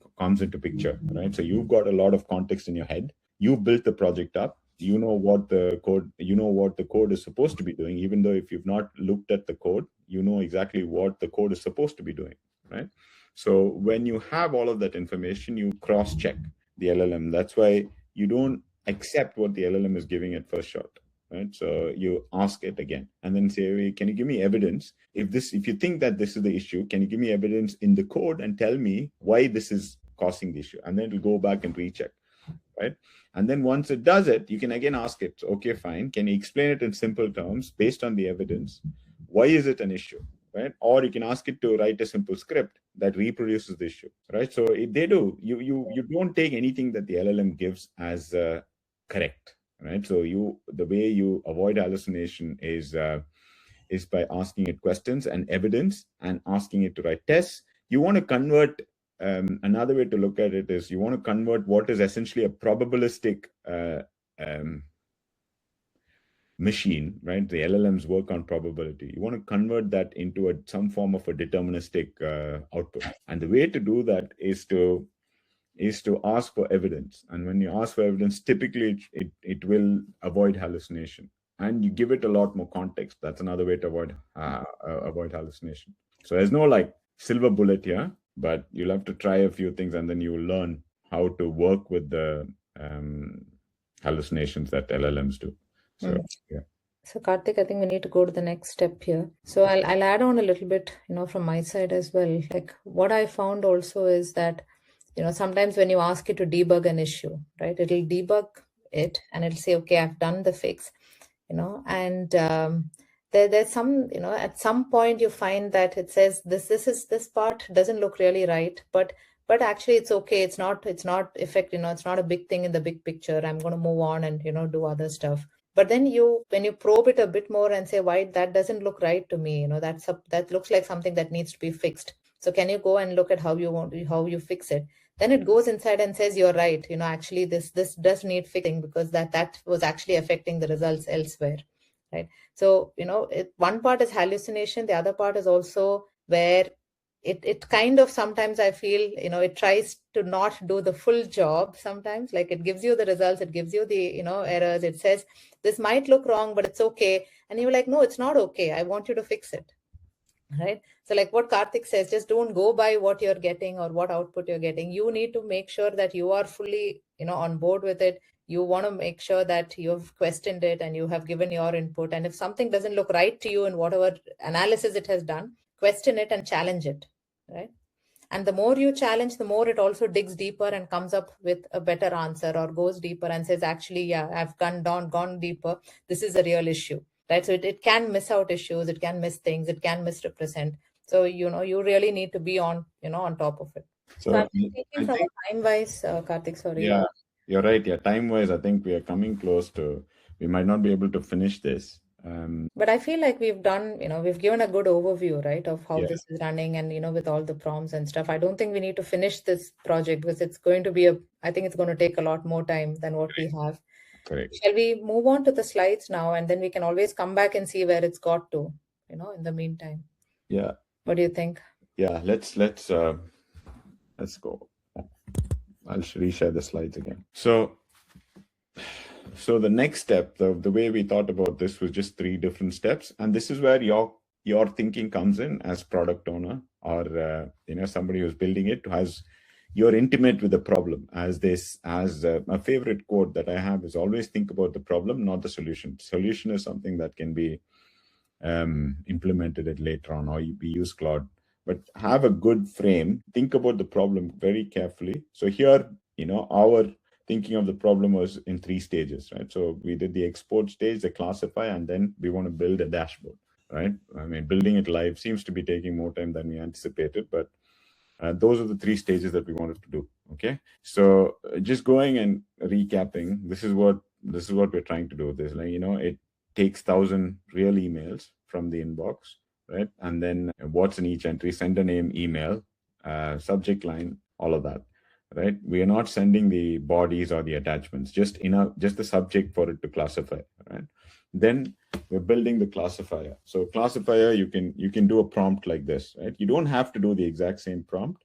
picture, right? So you've got a lot of context in your head. You built the project up. You know what the code is supposed to be doing. Even though if you've not looked at the code, you know exactly what the code is supposed to be doing, right? So when you have all of that information, you cross-check the LLM. That's why you don't accept what the LLM is giving at first shot, right? So you ask it again and then say, can you give me evidence? If you think that this is the issue, can you give me evidence in the code and tell me why this is causing the issue? And then it'll go back and recheck, right? And then once it does it, you can again ask it, okay, fine. Can you explain it in simple terms based on the evidence? Why is it an issue? Right? Or you can ask it to write a simple script that reproduces the issue, right? So if they do, you don't take anything that the LLM gives as correct, right? So the way you avoid hallucination is by asking it questions and evidence and asking it to write tests. You want to convert. Another way to look at it is you want to convert what is essentially a probabilistic machine, right? The LLMs work on probability. You want to convert that into some form of a deterministic output. And the way to do that is to ask for evidence. And when you ask for evidence, typically it will avoid hallucination. And you give it a lot more context. That's another way to avoid hallucination. So there's no like silver bullet here, but you'll have to try a few things and then you'll learn how to work with the hallucinations that LLMs do. So, yeah. So Karthik, I think we need to go to the next step here. So I'll add on a little bit, from my side as well. Like what I found also is that, sometimes when you ask it to debug an issue, right, it'll debug it and it'll say, okay, I've done the fix, and there's some, at some point you find that it says this part doesn't look really right, but actually it's okay. It's not it's not a big thing in the big picture. I'm going to move on and, do other stuff. But then when you probe it a bit more and say, why that doesn't look right to me, that looks like something that needs to be fixed. So can you go and look at how you fix it? then it goes inside and says, you're right, actually this does need fixing, because that was actually affecting the results elsewhere, right? So one part is hallucination, the other part is also where it kind of, sometimes I feel, it tries to not do the full job sometimes. Like, it gives you the results, it gives you the errors, it says this might look wrong, but it's okay, and you're like, no, it's not okay, I want you to fix it, right? So like what Karthik says, just don't go by what you're getting or what output you're getting. You need to make sure that you are fully on board with it. You want to make sure that you've questioned it and you have given your input, and if something doesn't look right to you in whatever analysis it has done, question it and challenge it, right? And the more you challenge, the more it also digs deeper and comes up with a better answer, or goes deeper and says, actually, yeah, I've gone deeper, this is a real issue, right? So it can miss out issues, it can miss things, it can misrepresent. So you really need to be on top of it. So I'm So thinking I from think, a time wise, Karthik, sorry. yeah, you're right. Yeah, time wise, I think we are coming close to. We might not be able to finish this. But I feel like we've done, we've given a good overview, right, of how Yeah, this is running, and, with all the prompts and stuff. I don't think we need to finish this project, because it's going to be I think it's going to take a lot more time than what we have. correct. Shall we move on to the slides now, and then we can always come back and see where it's got to, in the meantime? Yeah, What do you think? yeah. Let's go. I'll reshare the slides again. So the next step, the way we thought about this was just 3 different steps, and this is where your thinking comes in as product owner, or somebody who's building it, you're intimate with the problem. My favorite quote that I have is, always think about the problem, not the solution. Solution is something that can be implemented it later on, or we use Claude. But have a good frame. Think about the problem very carefully. So here, our thinking of the problem was in 3 stages, right? So we did the export stage, the classify, and then we want to build a dashboard, right? I mean, building it live seems to be taking more time than we anticipated, but those are the 3 stages that we wanted to do. Okay, so just going and recapping, this is what we're trying to do. This, like, it takes 1,000 real emails from the inbox, right? And then what's in each entry, sender name, email, subject line, all of that, right? We are not sending the bodies or the attachments, just the subject for it to classify, right? Then we're building the classifier. So classifier, you can do a prompt like this, right? You don't have to do the exact same prompt.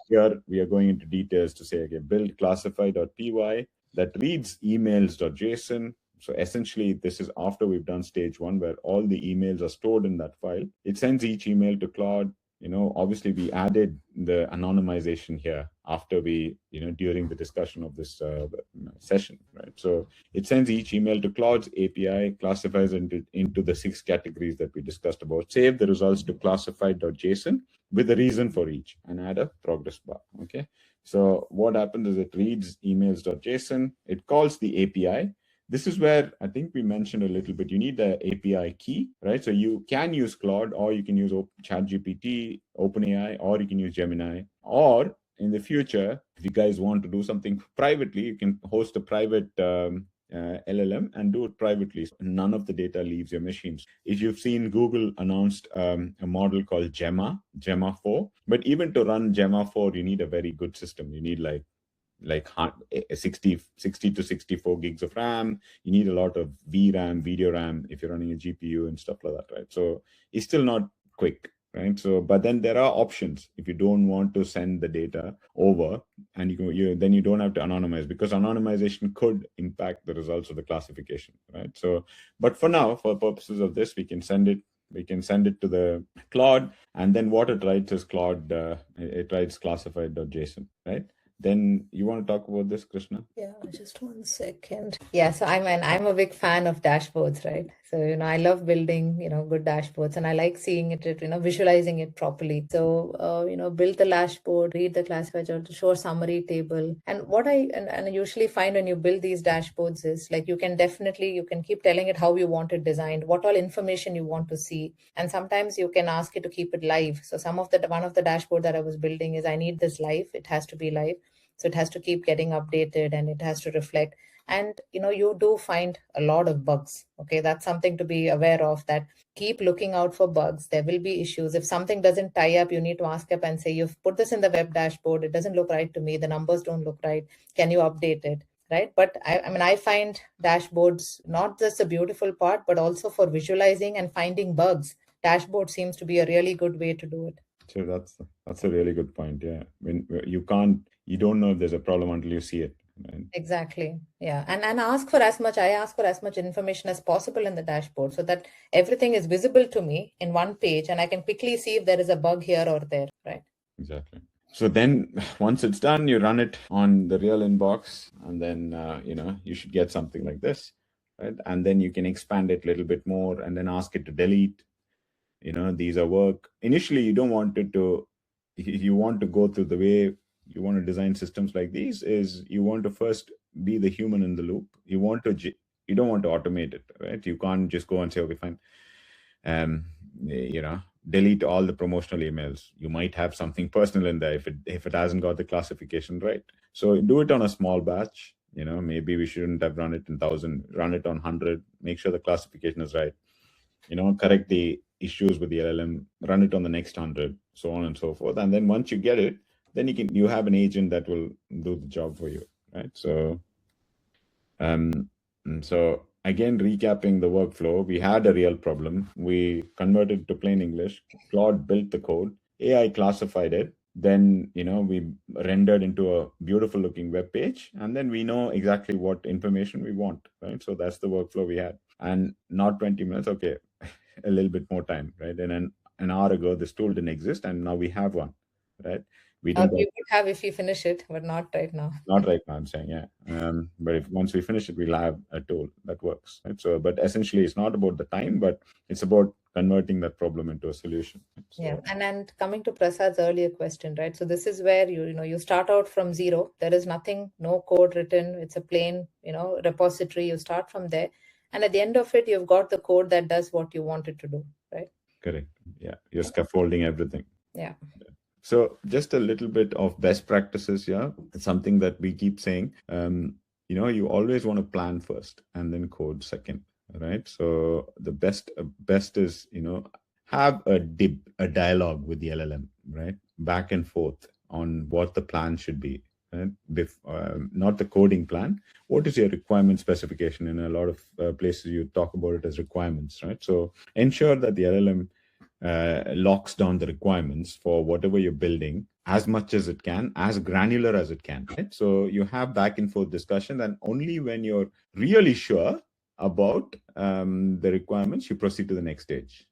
Here we are going into details to say, okay, build classify.py that reads emails.json. So essentially, this is after we've done stage 1, where all the emails are stored in that file. It sends each email to Claude. Obviously we added the anonymization here after during the discussion of this session, right? So it sends each email to Claude's API, classifies into the 6 categories that we discussed about, save the results to classified.json with a reason for each, and add a progress bar. Okay. So what happens is, it reads emails.json, it calls the API. This is where I think we mentioned a little bit, you need the API key, right? So you can use Claude, or you can use ChatGPT, OpenAI, or you can use Gemini. Or in the future, if you guys want to do something privately, you can host a private LLM and do it privately. So none of the data leaves your machines. If you've seen, Google announced a model called Gemma 4. But even to run Gemma 4, you need a very good system. You need like 60 to 64 gigs of RAM. You need a lot of VRAM, video RAM, if you're running a GPU and stuff like that, right? So it's still not quick, right? So, but then there are options if you don't want to send the data over, and then you don't have to anonymize, because anonymization could impact the results of the classification, right? So, but for now, for purposes of this, we can send it to the Claude, and then what it writes is Claude, it writes classified.json, right? Then you want to talk about this, Krishna? Yeah, just 1 second. Yeah, so I'm a big fan of dashboards, right? So, I love building, good dashboards, and I like seeing it, visualizing it properly. So, build the dashboard, read the classifier, show a summary table. And what I usually find when you build these dashboards is, like, you can keep telling it how you want it designed, what all information you want to see. And sometimes you can ask it to keep it live. So one of the dashboard that I was building is, I need this live. It has to be live. So it has to keep getting updated, and it has to reflect. And you do find a lot of bugs. Okay, that's something to be aware of, that keep looking out for bugs. There will be issues. If something doesn't tie up, you need to ask up and say, you've put this in the web dashboard, it doesn't look right to me, the numbers don't look right, can you update it? Right. But I find dashboards not just a beautiful part, but also for visualizing and finding bugs. Dashboard seems to be a really good way to do it. So that's a really good point. Yeah, when you don't know if there's a problem until you see it. Right? Exactly. Yeah. And I ask for as much information as possible in the dashboard so that everything is visible to me in one page and I can quickly see if there is a bug here or there. Right. Exactly. So then once it's done, you run it on the real inbox, and then you should get something like this, right? And then you can expand it a little bit more and then ask it to delete. These are work. Initially, you don't want it to, you want to go through the way you want to design systems like these is you want to first be the human in the loop. You don't want to automate it, right? You can't just go and say, okay, fine. Delete all the promotional emails. You might have something personal in there if it hasn't got the classification right. So do it on a small batch. Maybe we shouldn't have run it in 1,000, run it on 100, make sure the classification is right. Correct the issues with the LLM, run it on the next 100, so on and so forth. And then once you get it, then you have an agent that will do the job for you, right? So again, recapping the workflow, we had a real problem. We converted to plain English. Claude built the code. AI classified it. Then, we rendered into a beautiful looking web page. And then we know exactly what information we want, right? So that's the workflow we had. And not 20 minutes, okay, a little bit more time, right? And an hour ago, this tool didn't exist. And now we have one, right? We would have if you finish it, but not right now. Not right now, I'm saying, yeah. But once we finish it, we'll have a tool that works. Right? So, but essentially, it's not about the time, but it's about converting that problem into a solution. So, yeah, and coming to Prasad's earlier question, right? So this is where you start out from zero. There is nothing, no code written. It's a plain repository. You start from there, and at the end of it, you've got the code that does what you want it to do, right? Correct. Yeah, you're scaffolding everything. Yeah. So just a little bit of best practices. Yeah, it's something that we keep saying. You always want to plan first and then code second, right? So the best is have a dialogue with the LLM, right? Back and forth on what the plan should be. Right? Not the coding plan. What is your requirement specification? In a lot of places, you talk about it as requirements, right? So ensure that the LLM locks down the requirements for whatever you're building as much as it can, as granular as it can, right? So you have back and forth discussion, and only when you're really sure about the requirements, you proceed to the next stage.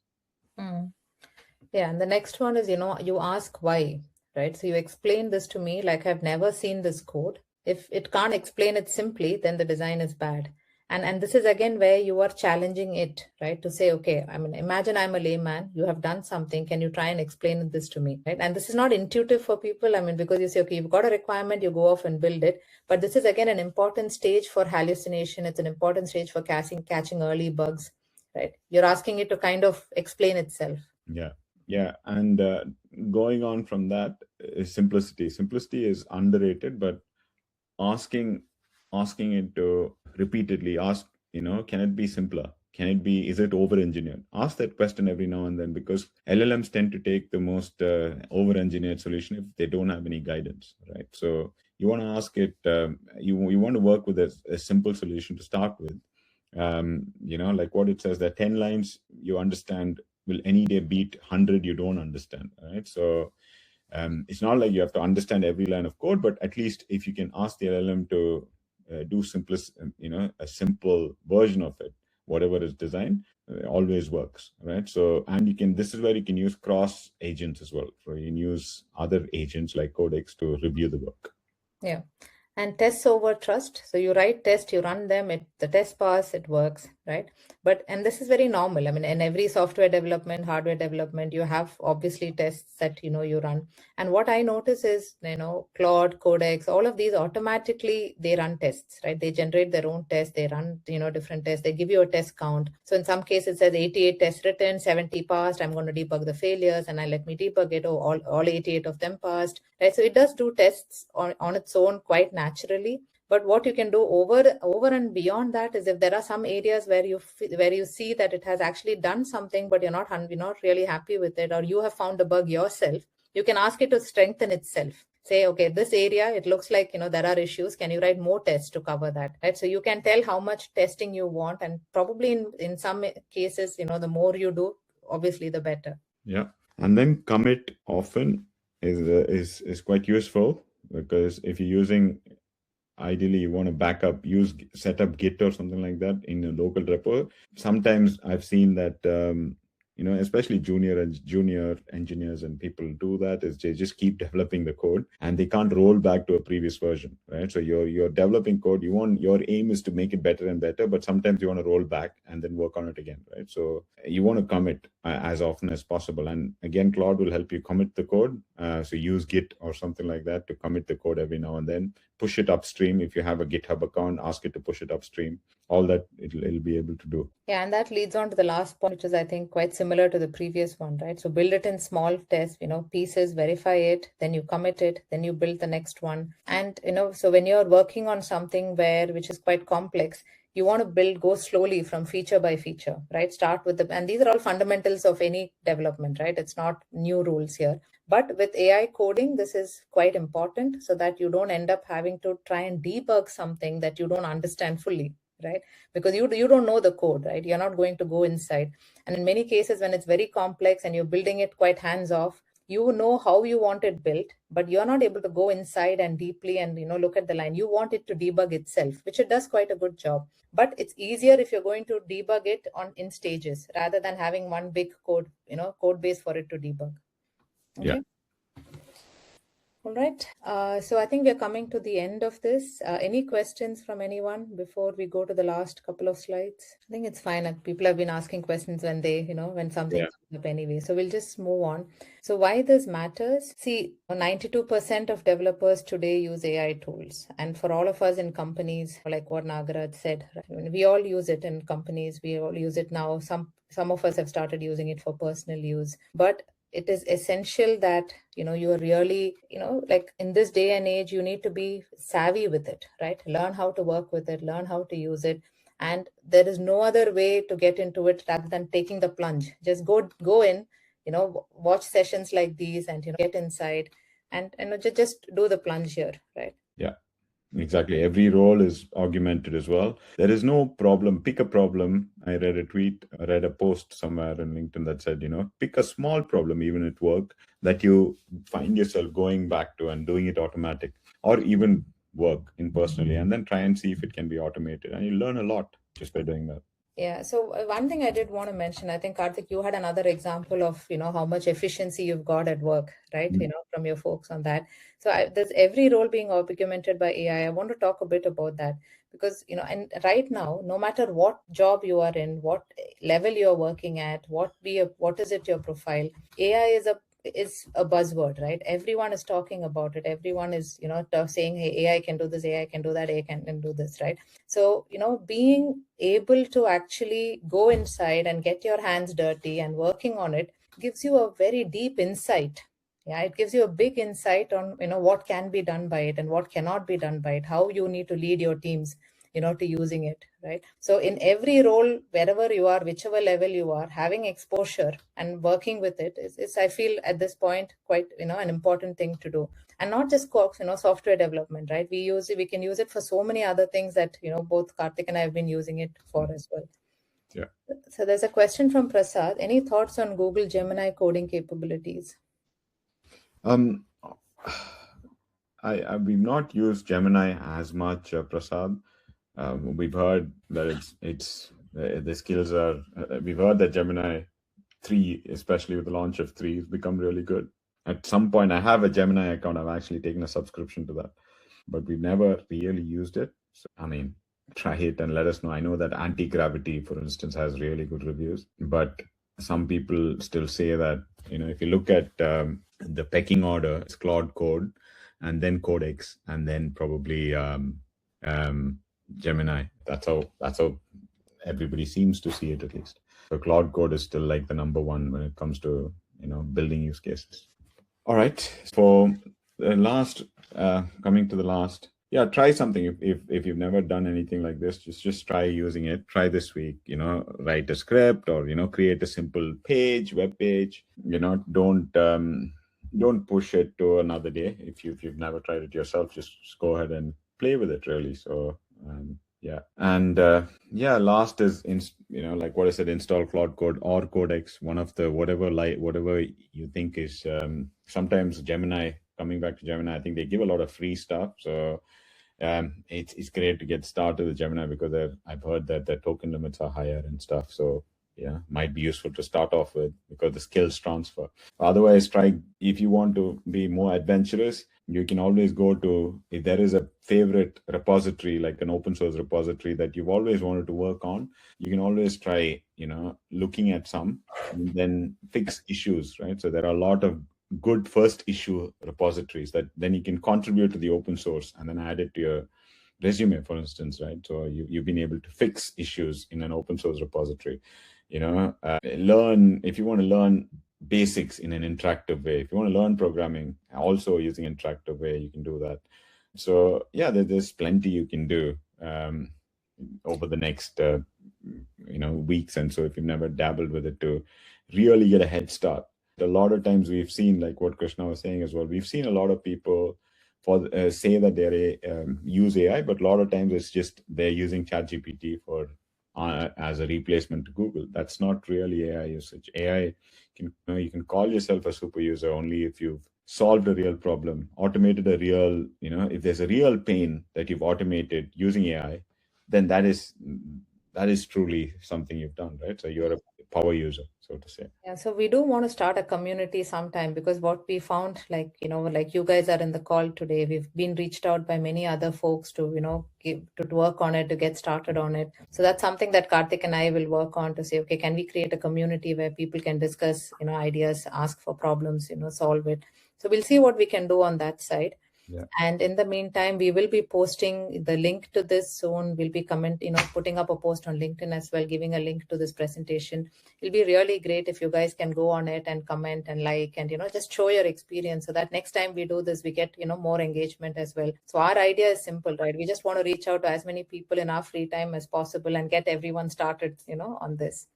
Yeah, and the next one is, you ask why, right? So you explain this to me like I've never seen this code. If it can't explain it simply, then the design is bad. And this is again where you are challenging it, right? To say, okay, imagine I'm a layman, you have done something, can you try and explain this to me, right? And this is not intuitive for people, because you say, okay, you've got a requirement, you go off and build it. But this is again an important stage for hallucination. It's an important stage for catching early bugs, right? You're asking it to kind of explain itself. Yeah. And going on from that is simplicity. Simplicity is underrated, but asking it to repeatedly ask, can it be simpler? Is it over-engineered? Ask that question every now and then, because LLMs tend to take the most over-engineered solution if they don't have any guidance, right? So you want to ask it, you want to work with a simple solution to start with. Like what it says, that 10 lines you understand will any day beat 100 you don't understand, right? So it's not like you have to understand every line of code, but at least if you can ask the LLM to do a simple version of it, whatever is designed, always works, right? So, and this is where you can use cross agents as well. So you can use other agents like Codex to review the work. Yeah. And tests over trust. So you write tests, you run them, the test pass, it works, right? And this is very normal. In every software development, hardware development, you have obviously tests that, you run. And what I notice is, Claude, Codex, all of these automatically, they run tests, right? They generate their own tests. They run, different tests. They give you a test count. So in some cases, it says 88 tests written, 70 passed. I'm going to debug the failures, and let me debug it. Oh, all 88 of them passed, right? So it does do tests on its own quite naturally. But what you can do over and beyond that is if there are some areas where you see that it has actually done something, but you're not really happy with it, or you have found a bug yourself, you can ask it to strengthen itself. Say, okay, this area, it looks like, there are issues. Can you write more tests to cover that? Right. So you can tell how much testing you want. And probably in some cases, the more you do, obviously the better. Yeah. And then commit often is quite useful, because if you're using, ideally you want to backup, set up Git or something like that in a local repo. Sometimes I've seen that, especially junior engineers and people do that, is they just keep developing the code and they can't roll back to a previous version, right? So you're developing code, your aim is to make it better and better, but sometimes you want to roll back and then work on it again, right? So you want to commit as often as possible. And again, Claude will help you commit the code. So use Git or something like that to commit the code every now and then. Push it upstream. If you have a GitHub account, ask it to push it upstream. All that it'll be able to do. Yeah, and that leads on to the last point, which is, I think, quite similar to the previous one, right? So build it in small tests, pieces, verify it, then you commit it, then you build the next one. And, so when you're working on something which is quite complex, you want to go slowly from feature by feature, right? Start with and these are all fundamentals of any development, right? It's not new rules here. But with AI coding, this is quite important so that you don't end up having to try and debug something that you don't understand fully, right? Because you don't know the code, right? You're not going to go inside. And in many cases, when it's very complex and you're building it quite hands-off, you know how you want it built, but you're not able to go inside and deeply and look at the line. You want it to debug itself, which it does quite a good job. But it's easier if you're going to debug it in stages rather than having one big code base for it to debug. Okay. Yeah. All right. So I think we're coming to the end of this. Any questions from anyone before we go to the last couple of slides? I think it's fine. People have been asking questions when when something comes up anyway. So we'll just move on. So why this matters? See, 92% of developers today use AI tools. And for all of us in companies, like what Nagaraj said, right? I mean, we all use it in companies. We all use it now. Some of us have started using it for personal use. But it is essential that you are really like in this day and age, you need to be savvy with it, right? Learn how to work with it, learn how to use it, and there is no other way to get into it rather than taking the plunge. Just go in, watch sessions like these and get inside and just do the plunge here, right? Yeah. Exactly. Every role is augmented as well. There is no problem. Pick a problem. I read a post somewhere on LinkedIn that said, pick a small problem, even at work, that you find yourself going back to and doing it automatic, or even work in personally, and then try and see if it can be automated. And you learn a lot just by doing that. Yeah. So one thing I did want to mention, I think, Karthik, you had another example of, how much efficiency you've got at work, right? Mm-hmm. From your folks on that. So there's every role being augmented by AI. I want to talk a bit about that because, and right now, no matter what job you are in, what level you're working at, what is it your profile, AI is a buzzword, right? Everyone is talking about it. Everyone is, saying, hey, AI can do this, AI can do that, AI can do this, right? So, being able to actually go inside and get your hands dirty and working on it gives you a very deep insight. Yeah, it gives you a big insight on, what can be done by it and what cannot be done by it, how you need to lead your teams, to using it, right? So in every role, wherever you are, whichever level you are, having exposure and working with it is I feel at this point quite, an important thing to do. And not just software development, right? We can use it for so many other things that, both Karthik and I have been using it for as well. Yeah. So there's a question from Prasad. Any thoughts on Google Gemini coding capabilities? We've not used Gemini as much, Prasad. We've heard that the skills are. We've heard that Gemini 3, especially with the launch of 3, has become really good. At some point, I have a Gemini account. I've actually taken a subscription to that, but we've never really used it. So, I mean, try it and let us know. I know that Anti-Gravity, for instance, has really good reviews, but some people still say that, if you look at the pecking order, it's Claude Code, and then Codex, and then probably Gemini. That's how everybody seems to see it, at least. So Claude Code is still like the number one when it comes to building use cases. All right. For the last, coming to the last, yeah, try something. If you've never done anything like this, just try using it. Try this week, write a script, or create a simple web page. Don't push it to another day. If you've never tried it yourself, just go ahead and play with it, really. So yeah. And yeah, last is like what I said, install Cloud Code or Codex, one of the whatever you think is. Sometimes Gemini, coming back to Gemini, I think they give a lot of free stuff. So it's great to get started with Gemini, because I've heard that the token limits are higher and stuff. So yeah, might be useful to start off with, because the skills transfer. Otherwise, if you want to be more adventurous, you can always go to, if there is a favorite repository, like an open source repository that you've always wanted to work on, you can always try, looking at some and then fix issues, right? So there are a lot of good first issue repositories that then you can contribute to the open source and then add it to your resume, for instance, right? So you've been able to fix issues in an open source repository. Learn, if you want to learn basics in an interactive way. If you want to learn programming also using interactive way, you can do that. So yeah, there's plenty you can do over the next weeks. And so if you've never dabbled with it, to really get a head start. A lot of times we've seen, like what Krishna was saying as well, we've seen a lot of people say that they use AI, but a lot of times it's just they're using ChatGPT for as a replacement to Google. That's not really AI usage. AI you can call yourself a super user only if you've solved a real problem, automated a real, if there's a real pain that you've automated using AI, then that is truly something you've done, right? So you're a power user, so to say. Yeah, so we do want to start a community sometime, because what we found, like, like you guys are in the call today, we've been reached out by many other folks to, to work on it, to get started on it. So that's something that Karthik and I will work on, to say, okay, can we create a community where people can discuss, ideas, ask for problems, solve it. So we'll see what we can do on that side. Yeah. And in the meantime, we will be posting the link to this soon. We'll be putting up a post on LinkedIn as well, giving a link to this presentation. It'll be really great if you guys can go on it and comment and like, and, just show your experience, so that next time we do this, we get, more engagement as well. So our idea is simple, right? We just want to reach out to as many people in our free time as possible and get everyone started, on this.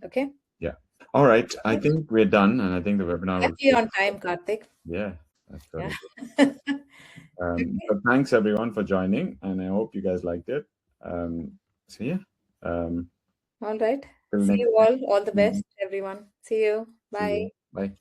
Okay. Yeah. All right. I think we're done, and I think the webinar will Happy on time, Karthik. Yeah, that's really Yeah. good. So thanks everyone for joining, and I hope you guys liked it. So yeah. All right. Till See next you time. all. All the best, everyone. See you. Bye. Bye.